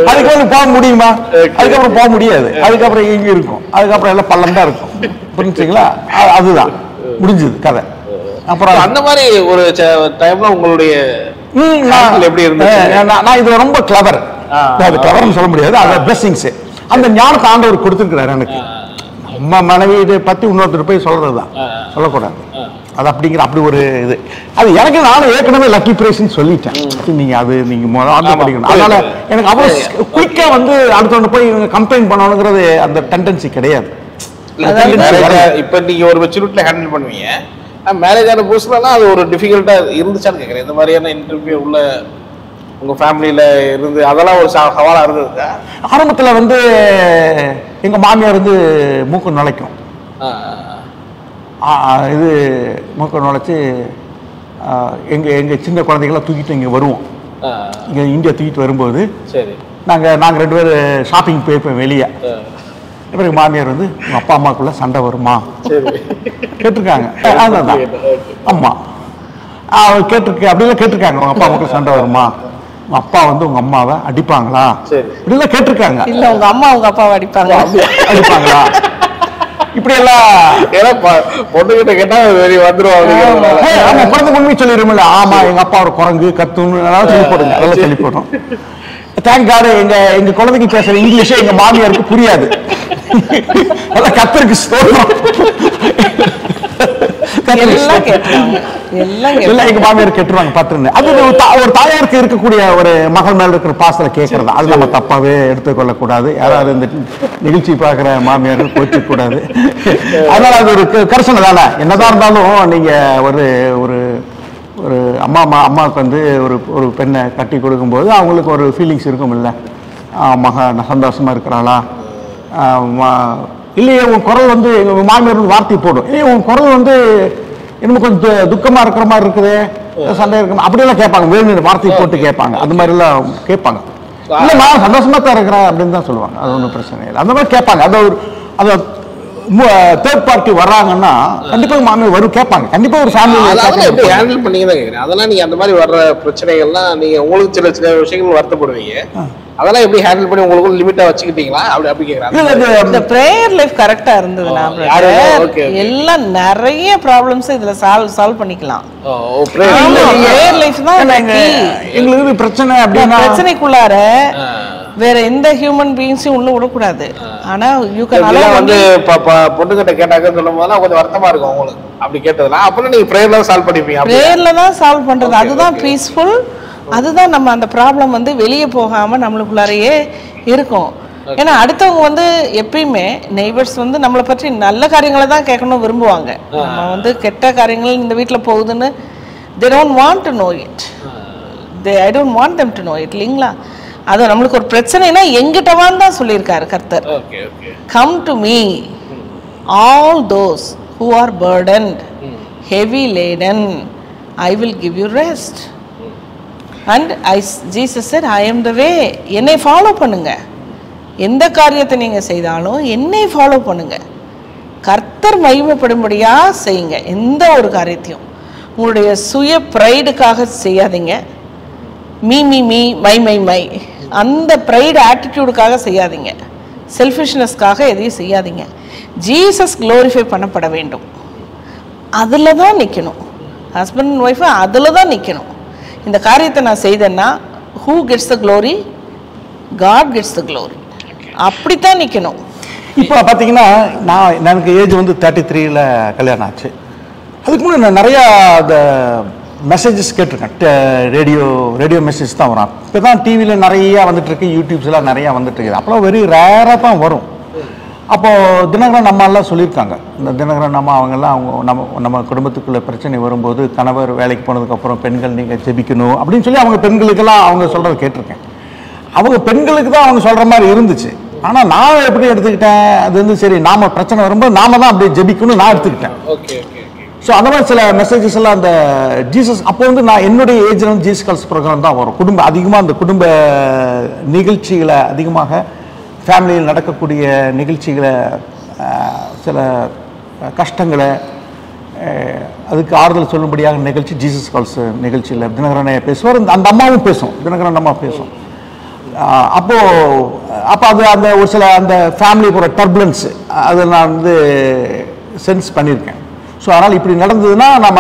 அதுக்கப்புறம் போக முடியுமா? அதுக்கப்புறம் போக முடியாது. அதுக்கப்புறம் எங்க இருக்கும்? அதுக்கப்புறம் எல்லாம் பள்ளம் தான் இருக்கும். புரிஞ்சுங்களா? அதுதான் முடிஞ்சது கதை. அப்புறம் அந்த மாதிரி ஒரு டைம்ல உங்களுடைய எப்படி இருந்துச்சு? நான் இதுல ரொம்ப கிளவர். அது கிளவர்னு சொல்ல முடியாது. அது பிளெஸிங்ஸ். அந்த ஞானத்தை ஆண்டவர் கொடுத்துருக்கிறாரு எனக்கு. நம்ம மனைவியை பத்தி இன்னொருத்தர் போய் சொல்றதுதான், சொல்லக்கூடாது. அது அப்படிங்கிற அப்படி ஒரு இது. அது எனக்கு நானும் ஏற்கனவே லக்கி பிரைஸ்ன்னு சொல்லிட்டேன். நீங்க அது நீங்க படிக்கணும். அதனால எனக்கு அவ்வளவு குயிக்கா வந்து அடுத்தவங்க போய் கம்ப்ளைண்ட் பண்ணணுங்கிறது அந்த டெண்டன்சி கிடையாது. இப்ப நீங்க ஒரு மெச்சூரிட்டில ஹேண்டில் பண்ணுவீங்க. மேரேஜ் ஆன புதுசுலாம் அது ஒரு டிஃபிகல்ட்டா இருந்துச்சான்னு கேட்குறேன். இந்த மாதிரியான இன்டர்வியூ உள்ள உங்க ஃபேமிலியில இருந்து அதெல்லாம் ஒரு சவாலா இருந்தது? ஆரம்பத்துல வந்து எங்க மாமியார் வந்து மூக்கு நுழைக்கும். இது மூக்கு நுழைச்சி எங்க சின்ன குழந்தைகளாம் தூக்கிட்டு இங்க வருவோம். இங்க இந்தியா தூக்கிட்டு வரும்போது சரி நாங்க 2 பேரும் ஷாப்பிங் போயிருப்போம் வெளியே. பிறகு மாமியார் வந்து உங்க அப்பா அம்மாக்குள்ள சண்டை வருமா கேட்டிருக்காங்க. அதுதான் அம்மா கேட்டிருக்கு. அப்படிலாம் கேட்டிருக்காங்க. உங்க அப்பா அம்மாக்குள்ள சண்டை வருமா? உங்க அப்பா வந்து உங்க அம்மாவை அடிப்பாங்களா? இப்படிலாம் கேட்டிருக்காங்க. இல்ல உங்க அம்மா உங்க அப்பாவை அடிப்பாங்களா? இப்படி எல்லாம் பொண்ணுகிட்ட கேட்டா வந்துருவாங்க. குழந்தை உண்மை சொல்லிடுமில்ல. ஆமா எங்க அப்பா ஒரு குரங்கு கத்துன்னு சொல்லி போடுங்க. அதெல்லாம் சொல்லி போடுறோம். தேங்க் காட் எங்க குழந்தைக்கு பேசுற இங்கிலீஷே எங்க மாமியாருக்கு புரியாது. அதான் கத்தருக்கு ஸ்தோத்திரம். எங்க மாமியார் கேட்டுருவாங்க பாத்துருங்க. அது ஒரு தாயாருக்கு இருக்கக்கூடிய ஒரு மகள் மேல இருக்கிற பாசத்துல கேட்கறது. அது நம்ம தப்பாவே எடுத்துக்கொள்ள கூடாது. யாராவது இந்த நிகழ்ச்சி பாக்குற மாமியார் போச்சு கூடாது. அதனால அது ஒரு கரிசனை தானே. என்னதான் இருந்தாலும் நீங்க ஒரு ஒரு ஒரு அம்மாவுக்கு வந்து ஒரு பெண்ணை கட்டி கொடுக்கும்போது அவங்களுக்கு ஒரு ஃபீலிங்ஸ் இருக்கும் இல்லை? மக சந்தோஷமா இருக்கிறாளா இல்லையே? உன் குரல் வந்து எங்க மாமியார் வந்து வார்த்தை போடும். உன் குரல் வந்து இன்னும் கொஞ்சம் துக்கமா இருக்கிற மாதிரி இருக்குது, சண்டை இருக்கு, அப்படியெல்லாம் கேட்பாங்க. வேணும் வார்த்தை போட்டு கேட்பாங்க. அந்த மாதிரி எல்லாம் கேட்பாங்க. இல்லை நான் சந்தோஷமா தான் இருக்கிறேன் அப்படின்னு தான் சொல்லுவாங்க. அது ஒன்றும் பிரச்சனை இல்லை. அந்த மாதிரி கேட்பாங்க. அது தேர்ட் பார்ட்டி வர்றாங்கன்னா கண்டிப்பா மாமியார் வரும் கேட்பாங்க. கண்டிப்பா ஒரு ஃபேமிலி எப்படி ஹேண்டில் பண்ணீங்க தான் கேட்குறேன். அதெல்லாம் நீங்க அந்த மாதிரி வர்ற பிரச்சனைகள்லாம் நீங்க உங்களுக்கு சில விஷயங்கள் வருத்தப்படுவீங்க. அதெல்லாம் எப்படி ஹேண்டில் பண்ணி உங்களுக்கு லிமிட்டா வச்சுக்கிட்டீங்களா? அப்படி கேக்குறாங்க. இந்த பிரேயர் லைஃப் கரெக்டா இருந்ததுன்னா எல்லாம் நிறைய ப்ராப்ளம்ஸ் இதுல சால்வ் பண்ணிக்கலாம். பிரேயர் லைஃப் தான் எங்களுக்கு பிரச்சனை. அப்படின்னா பிரச்சனைக்குள்ளார வேற எந்த ஹியூமன் பீயிங்ஸையும் உள்ள விடக்கூடாது. ஆனா யூ கேன் அலோ வந்து பொண்ணுகிட்ட கேட்டாங்கன்னு சொல்லும் போது கொஞ்சம் வருத்தமா இருக்கும் உங்களுக்கு. அப்படி கேட்டதுனா அப்புறம் நீங்க பிரேயர்ல சால்வ் பண்ணிப்பீங்க. பிரேயர்ல தான் சால்வ் பண்றது. அதுதான் பீஸ்ஃபுல். அதுதான் நம்ம அந்த ப்ராப்ளம் வந்து வெளியே போகாம நம்மளுக்குள்ளாரையே இருக்கும். ஏன்னா அடுத்தவங்க வந்து எப்பயுமே நெய்பர்ஸ் வந்து நம்மளை பற்றி நல்ல காரியங்களை தான் கேட்கணும் விரும்புவாங்க. நம்ம வந்து கெட்ட காரியங்கள் இந்த வீட்டில் போகுதுன்னு they don't want to know it. I don't want them to know it. இல்லைங்களா? அது நம்மளுக்கு ஒரு பிரச்சனைனா எங்கிட்டவான்னு தான் சொல்லியிருக்காரு கர்த்தர். Come to me all those who are burdened, heavy laden, I will give you rest. And Jesus said, I am the way. என்னை follow பண்ணுங்க. எந்த காரியத்தை நீங்க செய்தாலும் என்னை ஃபாலோ பண்ணுங்க. கர்த்தர் மகிமைப்படும்படியா செய்யுங்க. எந்த ஒரு காரியத்தையும் உங்களுடைய சுய ப்ரைடுக்காக செய்யாதீங்க. Me me me my my my அந்த ப்ரைடு ஆட்டிடியூடுக்காக செய்யாதீங்க. செல்ஃபிஷ்னஸ்க்காக எதையும் செய்யாதீங்க. ஜீசஸ் க்ளோரிஃபை பண்ணப்பட வேண்டும். அதில் தான் நிற்கணும். ஹஸ்பண்ட் அண்ட் ஒய்ஃபு அதில் தான் நிற்கணும். இந்த காரியத்தை நான் செய்தேன்னா who gets the glory? God gets the glory. அப்படித்தான் நிற்கணும். இப்போ பார்த்தீங்கன்னா எனக்கு ஏஜ் வந்து 33ல் கல்யாணம் ஆச்சு. அதுக்கு முன்னாடி நான் நிறையா இந்த மெசேஜஸ் கேட்டிருக்கேன். ரேடியோ மெசேஜ் தான் வரும். இப்போ தான் டிவியில் நிறையா வந்துட்டுருக்கு, யூடியூப்ஸ்லாம் நிறையா வந்துட்டுருக்குது. அப்போலாம் வெரி ரேராக தான் வரும். அப்போது தினகரன் நம்மளாம் சொல்லியிருக்காங்க. இந்த தினகரன் அவங்கெல்லாம் நம்ம குடும்பத்துக்குள்ள பிரச்சனை வரும்போது கணவர் வேலைக்கு போனதுக்கப்புறம் பெண்கள் நீங்கள் ஜெபிக்கணும் அப்படின்னு சொல்லி அவங்க பெண்களுக்கெல்லாம் அவங்க சொல்கிறத கேட்டிருக்கேன். அவங்க பெண்களுக்கு தான் அவங்க சொல்கிற மாதிரி இருந்துச்சு. ஆனால் நான் எப்படி எடுத்துக்கிட்டேன், அது வந்து சரி நாம பிரச்சனை வரும்போது நாம தான் அப்படியே ஜெபிக்கணும்னு நான் எடுத்துக்கிட்டேன். ஸோ அந்த மாதிரி சில மெசேஜஸ் எல்லாம் அந்த ஜீசஸ் அப்போ வந்து நான் என்னுடைய ஏஜில் வந்து ஜீசஸ் கால்ஸ் ப்ரோக்ராம் தான் வரும். அதிகமாக அந்த குடும்ப நிகழ்ச்சிகளை அதிகமாக ஃபேமிலியில் நடக்கக்கூடிய நிகழ்ச்சிகளை சில கஷ்டங்களை அதுக்கு ஆறுதல் சொல்லும்படியாக நிகழ்ச்சி ஜீசஸ் கால்ஸ் நிகழ்ச்சியில் தினகரனை பேசுவார். அந்த அம்மாவும் பேசும், தினகரன் அம்மா பேசும். அப்போ அது அந்த ஒரு சில அந்த ஃபேமிலிக்கு ஒரு டர்புலன்ஸ் அதை நான் வந்து சென்ஸ் பண்ணியிருக்கேன். ஸோ அதனால் இப்படி நடந்ததுன்னா நம்ம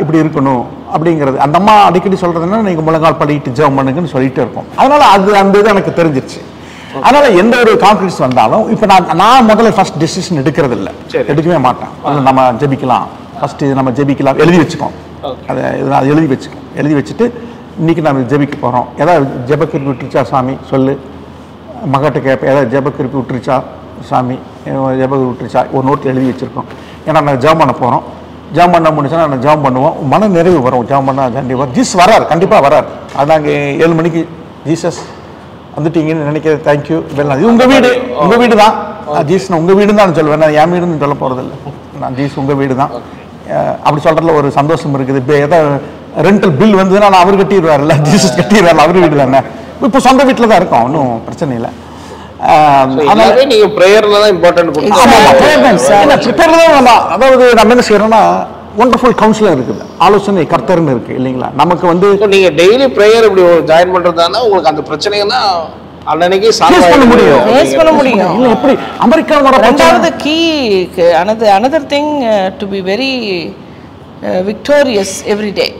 இப்படி இருக்கணும் அப்படிங்கிறது அந்த அம்மா அடிக்கடி சொல்கிறதுன்னா நீங்கள் முழங்கால் படிக்கிட்டு ஜெபம் பண்ணுங்கன்னு சொல்லிகிட்டே இருக்கோம். அதனால் அந்த இது எனக்கு தெரிஞ்சிருச்சு. அதனால் எந்த ஒரு கான்ஃபிடன்ஸ் வந்தாலும் இப்போ நான் முதல்ல ஃபர்ஸ்ட் டெசிஷன் எடுக்கவே மாட்டேன். நம்ம ஜெபிக்கலாம், ஃபர்ஸ்ட் இது நம்ம ஜெபிக்கலாம் எழுதி வச்சுக்கோம். அதை எழுதி வச்சுட்டு இன்றைக்கி நம்ம ஜெபிக்க போகிறோம். ஏதாவது ஜெபக்கிருப்பி விட்டுருச்சா சாமி சொல்லு, மகிட்ட கேட்பேன். ஏதாவது ஜெபக்கிருப்பி விட்டுருச்சா சாமி, ஜெபக்கிருப்பி விட்டுருச்சா ஒரு நோட்டில் எழுதி வச்சுருக்கோம். ஏன்னா நாங்கள் ஜெபம் பண்ண போகிறோம். ஜெபம் பண்ண முடிச்சுன்னா நாங்கள் ஜெபம் பண்ணுவோம். மன நிறைவு வரும். ஜெபம் பண்ணால் கண்டிப்பாக ஜீசஸ் வரார், கண்டிப்பாக வரார். அது நாங்கள் 7 மணிக்கு ஜீசஸ் வந்துட்டீங்கன்னு நினைக்கிறது. தேங்க்யூ இதெல்லாம் இது உங்கள் வீடு தான். ஜீசஸ் உங்கள் வீடு தான் சொல்லுவேன். நான் என் வீடுன்னு சொல்ல போகிறதில்ல. நான் ஜீசஸ் உங்கள் வீடு தான் அப்படி சொல்கிறதுல ஒரு சந்தோஷம் இருக்குது. இப்போ ஏதாவது ரெண்டல் பில் வந்ததுன்னா நான் அவர் கட்டிடுவார்ல, ஜீசஸ் கட்டிடுவார்ல, அவர் வீடு தானே. இப்போ சொந்த வீட்டில் தான் இருக்கோம், ஒன்றும் பிரச்சனை இல்லை. நீங்க பிரேயர்ல தான் இம்பார்ட்டன்ட் கொடுக்கணும். அதாவது நம்ம என்ன செய்யறோம்னா வண்டர்ஃபுல் கவுன்சிலர் இருக்குது, ஆலோசனை கர்த்தர்னு இருக்கு இல்லைங்களா. நமக்கு வந்து நீங்க டெய்லி பிரேயர் இப்படி ஜாயின் பண்றதுனா உங்களுக்கு அந்த பிரச்சனைனா அன்னைக்கு சால்வ் பண்ண முடியும், ஃபேஸ் பண்ண முடியும். இல்ல எப்படி அமெரிக்கால வர ரெண்டாவது key another thing to be very victorious every day.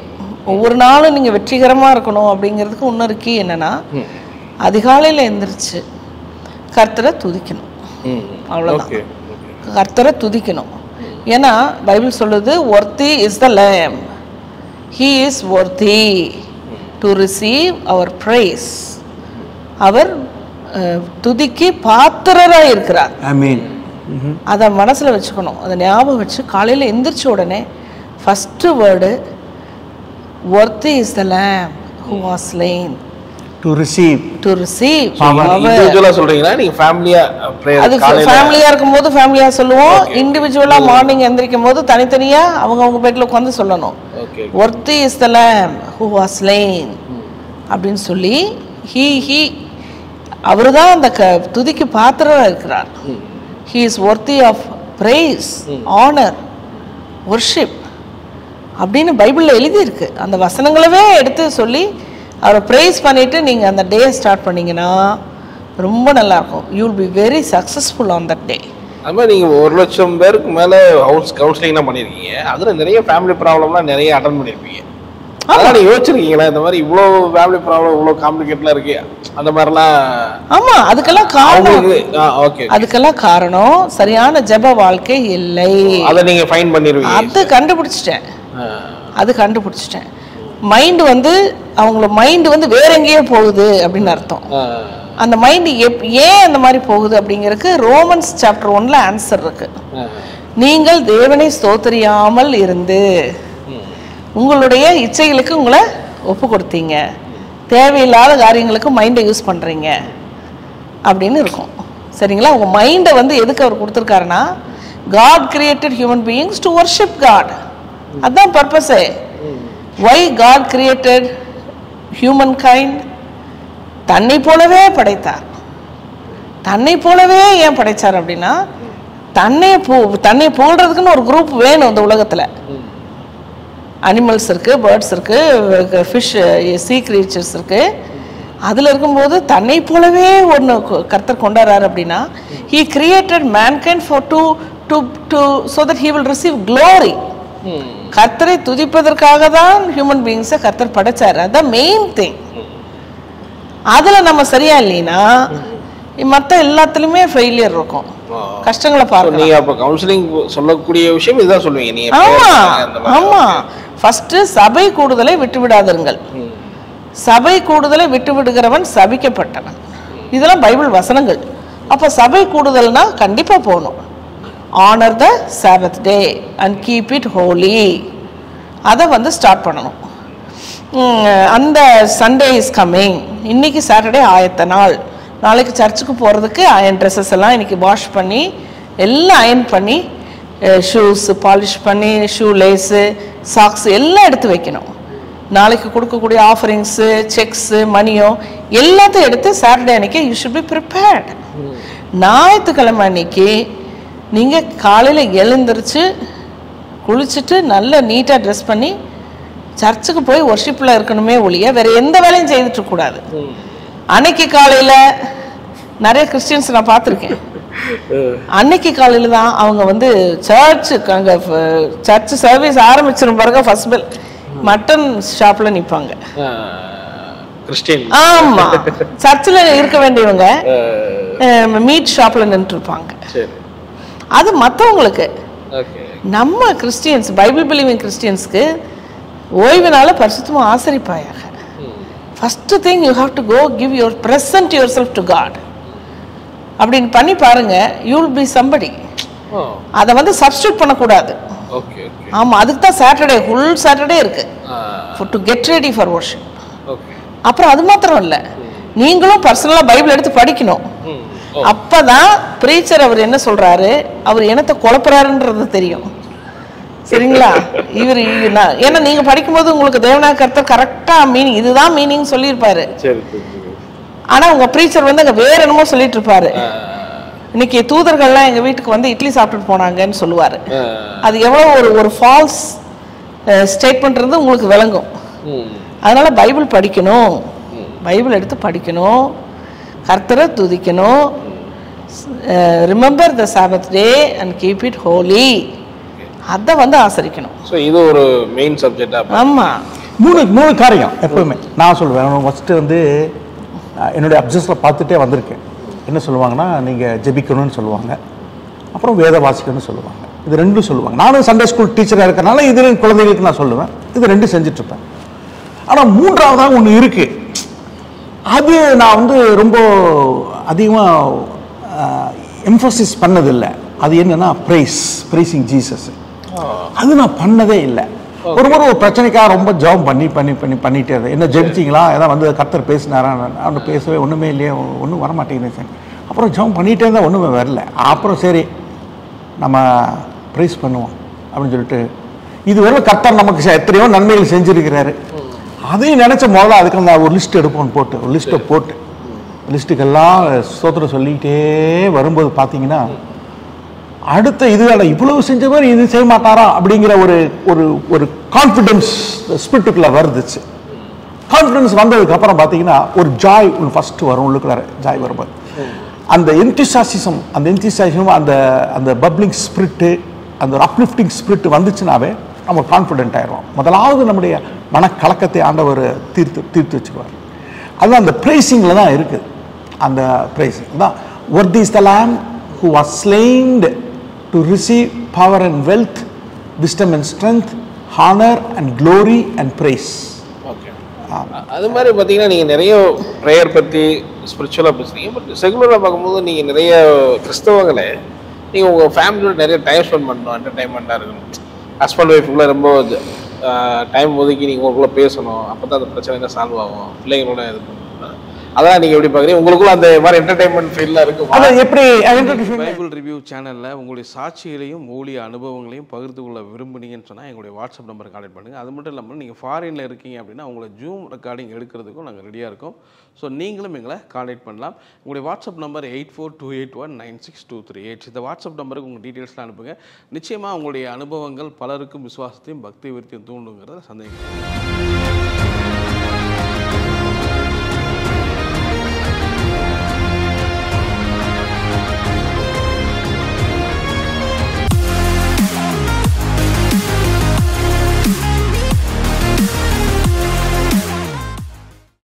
ஒவ்வொரு நாளும் நீங்க வெற்றிகரமா இருக்கணும் அப்படிங்கிறதுக்கு இன்னொரு கீ என்னன்னா அதிகாலையில எந்திரிச்சு கர்த்தரை துதிக்கணும். அவ்வளவுதான், கர்த்தரை துதிக்கணும். ஏன்னா பைபிள் சொல்லுது worthy is the lamb, he is worthy to receive our praise. அவர் துதிக்கு பாத்திரராக இருக்கிறார். ஆமென். அதை மனசுல வச்சுக்கணும், அதை ஞாபகம் வச்சு காலையில எந்திரிச்ச உடனே first word worthy is the lamb who was slain to receive இண்டிவிஜுவலா சொல்றீங்களா நீங்க ஃபேமிலியா பிரேயர்? அது ஃபேமிலியா இருக்கும்போது ஃபேமிலியா சொல்லுவோம். இண்டிவிஜுவலா மார்னிங் எந்திரிக்கும் போது தனித்தனியா அவங்க பெட்ல உட்கார்ந்து சொல்லணும். worthy is the lamb who was slain அப்படின்னு சொல்லி he அவர்தான் அந்த துதிக்கு பாத்திரரா இருக்கிறார். he is worthy of praise, honor, worship அப்படின்னு பைபிள்ல எழுதி இருக்கு. அந்த வசனங்களவே எடுத்து சொல்லி அவரை ப்ரைஸ் பண்ணிட்டு நீங்க அந்த டே ஸ்டார்ட் பண்ணீங்கன்னா ரொம்ப நல்லா இருக்கும். You will be very successful on that day. அது மாதிரி நீங்க 1,00,000 பேருக்கு மேல ஹவுஸ் கவுன்சிலிங்லாம் பண்ணிருக்கீங்க. அதுல நிறைய ஃபேமிலி ப்ராப்ளம்லாம் நிறைய அட்டெண்ட் பண்ணிருப்பீங்க. அதனால நீங்க யோசிச்சிருக்கீங்களா இந்த மாதிரி இவ்வளோ ஃபேமிலி ப்ராப்ளம் இவ்வளோ காம்ப்ளிகேட்லாம் இருக்கு அந்த மாதிரிலாம்? ஆமா, அதுக்கெல்லாம் காரணம் அதுக்கெல்லாம் காரணம் சரியான ஜெப வாழ்க்கை இல்லை. அதை நீங்க ஃபைண்ட் பண்ணிருவீங்க. அது கண்டுபிடிச்சிட்டேன். மைண்ட் வந்து அவங்கள மைண்ட் வந்து வேற எங்கேயோ போகுது அப்படின்னு அர்த்தம். அந்த மைண்ட் ஏன் அந்த மாதிரி போகுது அப்படிங்கிறதுக்கு ரோமன்ஸ் சாப்டர் 1ல ஆன்சர் இருக்கு. நீங்கள் தேவனை ஸ்தோத்திரியாமல் இருந்து உங்களுடைய இச்சைகளுக்கு உங்களை ஒப்பு கொடுத்தீங்க, தேவையில்லாத காரியங்களுக்கு மைண்டை யூஸ் பண்றீங்க அப்படின்னு இருக்கும். சரிங்களா? உங்க மைண்டை வந்து எதுக்கு அவர் கொடுத்துருக்காருன்னா God created human beings to worship God. அதான் பர்பஸே. Why God created humankind? தன்னை போலவே படைத்தார். தன்னை போலவே ஏன் படைச்சார் அப்படின்னா தன்னை புகழ்றதுக்குன்னு ஒரு குரூப் வேணும் இந்த உலகத்துல. அனிமல்ஸ் இருக்கு, பேர்ட்ஸ் இருக்கு, ஃபிஷ், சீ கிரீச்சர்ஸ் இருக்கு. அதுல இருக்கும்போது தன்னை போலவே ஒன்று கர்த்தர் கொண்டாடுறாரு அப்படின்னா he created mankind for to so that he will receive glory. கர்த்தரை துதிப்பதற்காக தான் ஹியூமன் பீயிங்ஸை கர்த்தர் படைச்சாரு. அதுதான் மெயின் திங். அதுல நம்ம சரியா இல்லைன்னா மற்ற எல்லாத்துலயுமே ஃபெயிலியர் இருக்கும், கஷ்டங்களை பார்க்கணும். நீங்க அப்ப கவுன்சிலிங் சொல்லக்கூடிய விஷயம் இதுதான் சொல்லுவீங்க நீங்க? ஆமா. ஃபர்ஸ்ட் சபை கூடுதலை விட்டு விடாதீர்கள். சபை கூடுதலை விட்டு விடுகிறவன் சபிக்கப்பட்டவன். இதெல்லாம் பைபிள் வசனங்கள். அப்ப சபை கூடுதல்னா கண்டிப்பா போகணும். Honour the Sabbath day and keep it holy. அதை வந்து ஸ்டார்ட் பண்ணணும். அந்த சண்டே இஸ் கம்மிங். இன்னைக்கு சாட்டர்டே ஆயத்த நாள். நாளைக்கு சர்ச்சுக்கு போகிறதுக்கு அயன் ட்ரெஸ்ஸஸ் எல்லாம் இன்னைக்கு வாஷ் பண்ணி எல்லாம் அயன் பண்ணி ஷூஸ் பாலிஷ் பண்ணி ஷூ லேஸு சாக்ஸ் எல்லாம் எடுத்து வைக்கணும். நாளைக்கு கொடுக்கக்கூடிய ஆஃபரிங்ஸு செக்ஸு மணியோ எல்லாத்தையும் எடுத்து சாட்டர்டே அன்னைக்கு யூ ஷுட் பி ப்ரிப்பேர்ட். ஞாயிற்றுக்கிழமை அன்னைக்கு நீங்கள் காலையில் எழுந்திரிச்சு குளிச்சுட்டு நல்ல நீட்டாக ட்ரெஸ் பண்ணி சர்ச்சுக்கு போய் ஒர்ஷிப்பில் இருக்கணுமே ஒழிய வேறு எந்த வேலையும் செய்துட்டுருக்கூடாது. அன்னைக்கு காலையில் நிறைய கிறிஸ்டியன்ஸ் நான் பார்த்துருக்கேன். அன்னைக்கு காலையில் தான் அவங்க வந்து சர்ச்சுக்கு அங்கே சர்ச் சர்வீஸ் ஆரம்பிச்சிடும் பிறகு ஃபர்ஸ்ட் பெல் மட்டன் ஷாப்பில் நிற்பாங்க. ஆமா, சர்ச்சில் இருக்க வேண்டியவங்க மீட் ஷாப்பில் நின்றுட்டு இருப்பாங்க. அது மற்றவங்களுக்கு. நம்ம கிறிஸ்டியன்ஸ் பைபிள் பிலீவிங் கிறிஸ்டியன்ஸ்க்கு ஓய்வுனால பரிசுத்தமா ஆசரிப்பாயாக. First thing you have to go give your present yourself to God அப்படின்னு பண்ணி பாருங்க. You will be somebody. அதை வந்து சப்ஸ்டியூட் பண்ணக்கூடாது. ஆமா, அதுக்கு தான் சாட்டர்டே ஃபுல் சாட்டர்டே இருக்கு to get ready for worship. அப்புறம் அது மாத்திரம் இல்லை, நீங்களும் பர்சனலா பைபிள் எடுத்து படிக்கணும். அப்பதான் பிரீச்சர் அவர் என்ன சொல்றாரு, அவர் என்னத்தை குழப்பறாருன்றது தெரியும். சரிங்களா? இவர் ஏன்னா நீங்க படிக்கும்போது உங்களுக்கு தேவனாக கர்த்தர் கரெக்டா மீனிங் இதுதான் மீனிங் சொல்லியிருப்பாரு. ஆனா உங்க பிரீச்சர் வந்து அங்க வேற என்னமோ சொல்லிட்டு இருப்பாரு. இன்னைக்கு தூதர்கள்லாம் எங்க வீட்டுக்கு வந்து இட்லி சாப்பிட்டுட்டு போனாங்கன்னு சொல்லுவாரு. அது எவ்வளவு ஒரு ஃபால்ஸ் ஸ்டேட்மெண்ட் உங்களுக்கு விளங்கும். அதனால பைபிள் படிக்கணும், பைபிள் எடுத்து படிக்கணும், கர்த்தரை துதிக்கணும். Remember the Sabbath day and keep it holy. அதை வந்து ஆசரிக்கணும். ஸோ இது ஒரு மெயின் சப்ஜெக்டா? ஆமா, மூணு காரியம் எப்பவுமே நான் சொல்லுவேன். ஃபர்ஸ்ட் வந்து என்னுடைய அப்சஸில் பார்த்துட்டே வந்திருக்கேன். என்ன சொல்லுவாங்கன்னா, நீங்கள் ஜெபிக்கணும்னு சொல்லுவாங்க, அப்புறம் வேத வாசிக்கணும்னு சொல்லுவாங்க. இது ரெண்டும் சொல்லுவாங்க. நானும் சண்டே ஸ்கூல் டீச்சராக இருக்கனால இது குழந்தைகளுக்கு நான் சொல்லுவேன். இது ரெண்டும் செஞ்சுட்ருப்பேன். ஆனால் மூன்றாவதாக ஒன்று இருக்குது, அது நான் வந்து ரொம்ப அதிகமாக எம்ஃபசிஸ் பண்ணதில்லை. அது என்னன்னா ப்ரைசிங் ஜீசஸ். அது நான் பண்ணதே இல்லை. ஒரு முறை ஒரு பிரச்சனைக்காக ரொம்ப ஜெபம் பண்ணிட்டே இருந்தேன். என்ன ஜெபிச்சிங்களா, ஏதாவது வந்து கர்த்தர் பேசினாரா? அவன் பேசவே ஒன்றுமே இல்லையே, ஒன்றும் வரமாட்டேங்குது சார். அப்புறம் ஜெபம் பண்ணிகிட்டே இருந்தால் ஒன்றுமே வரல. அப்புறம் சரி நம்ம ப்ரைஸ் பண்ணுவோம் அப்படின்னு சொல்லிட்டு, இதுவரை கர்த்தர் நமக்கு எத்தனையோ நன்மைகள் செஞ்சுருக்கிறாரு. அதையும் நினச்ச முதல்ல அதுக்கு நான் ஒரு லிஸ்ட் எடுப்போன்னு போட்டு ஒரு லிஸ்ட்டை போட்டு லிஸ்ட்டுக்கெல்லாம் ஸ்தோத்திரம் சொல்லிக்கிட்டே வரும்போது பார்த்தீங்கன்னா, அடுத்த இதுவேளை இவ்வளவு செஞ்சவர் இது செய்ய மாட்டாரா அப்படிங்கிற ஒரு ஒரு ஒரு கான்ஃபிடன்ஸ் ஸ்பிரிட்டுக்குள்ள வருதுச்சு. கான்ஃபிடன்ஸ் வந்ததுக்கு அப்புறம் பார்த்தீங்கன்னா ஒரு ஜாய் ஒன்று ஃபர்ஸ்ட் வரும். உள்ளுக்குள்ளார ஜாய் வரும்போது அந்த என்தியூசியாசிசம் அந்த அந்த பப்ளிங் ஸ்பிரிட்டு, அந்த ஒரு அப்லிஃப்டிங் ஸ்பிரிட் வந்துச்சுனாவே நம்ம கான்ஃபிடென்ட் ஆயிடுவோம். முதலாவது நம்முடைய மனக்கலக்கத்தை ஆண்டவர் தீர்த்து வச்சுக்குவார். அதுதான் அந்த ப்ரைசிங்கில் தான் இருக்குது. அந்த ப்ரைசிங் தான் worthy is the lamb who was slain to receive power and wealth, wisdom and strength, honor and glory and praise. Okay, அது மாதிரி பார்த்தீங்கன்னா நீங்கள் நிறைய ப்ரேயர் பற்றி ஸ்பிரிச்சுவலாக பேசுகிறீங்க. பட் செகுலராக பார்க்கும்போது நீங்கள் நிறைய கிறிஸ்தவங்களே நீங்கள் உங்கள் ஃபேமிலியோட நிறைய டைம் ஸ்பெண்ட் பண்ணணும், என்டர்டைன்மெண்ட்டாக இருக்கணும். ஹஸ்பண்ட் ஒய்ஃபுக்குள்ளே ரொம்ப டைம் ஒதுக்கி நீங்கள் உங்களுக்குள்ளே பேசணும். அப்போ தான் அந்த பிரச்சனை சால்வ் ஆகும். பிள்ளைங்களோட இது பண்ணணும். அதான் நீங்கள் எப்படி பார்க்குறீங்க? உங்களுக்குள்ள அந்த மாதிரி என்டர்டைன்மெண்ட் ஃபீல்லாம் இருக்கும். அது எப்படி பைபிள் ரிவ்யூ சேனலில் உங்களுடைய சாட்சிகளையும் ஊழிய அனுபவங்களையும் பகிர்ந்து கொள்ள விரும்புனீங்கன்னு சொன்னால் எங்களுடைய வாட்ஸ்அப் நம்பருக்கு கான்டெக்ட் பண்ணுங்கள். அது மட்டும் இல்லாமல் நீங்கள் ஃபாரினில் இருக்கீங்க அப்படின்னா உங்களை ஜூம் ரெக்கார்டிங் எடுக்கிறதுக்கும் நாங்கள் ரெடியாக இருக்கோம். ஸோ நீங்களும் எங்களை கான்டெக்ட் பண்ணலாம். உங்களுடைய வாட்ஸ்அப் நம்பர் 8428196238. இந்த வாட்ஸ்அப் நம்பருக்கு உங்கள் டீட்டெயில்ஸ்லாம் அனுப்புங்க. நிச்சயமாக உங்களுடைய அனுபவங்கள் பலருக்கும் விசுவாசத்தையும் பக்தி விருத்தியும் தூண்டுங்கிறத சந்தேகம்.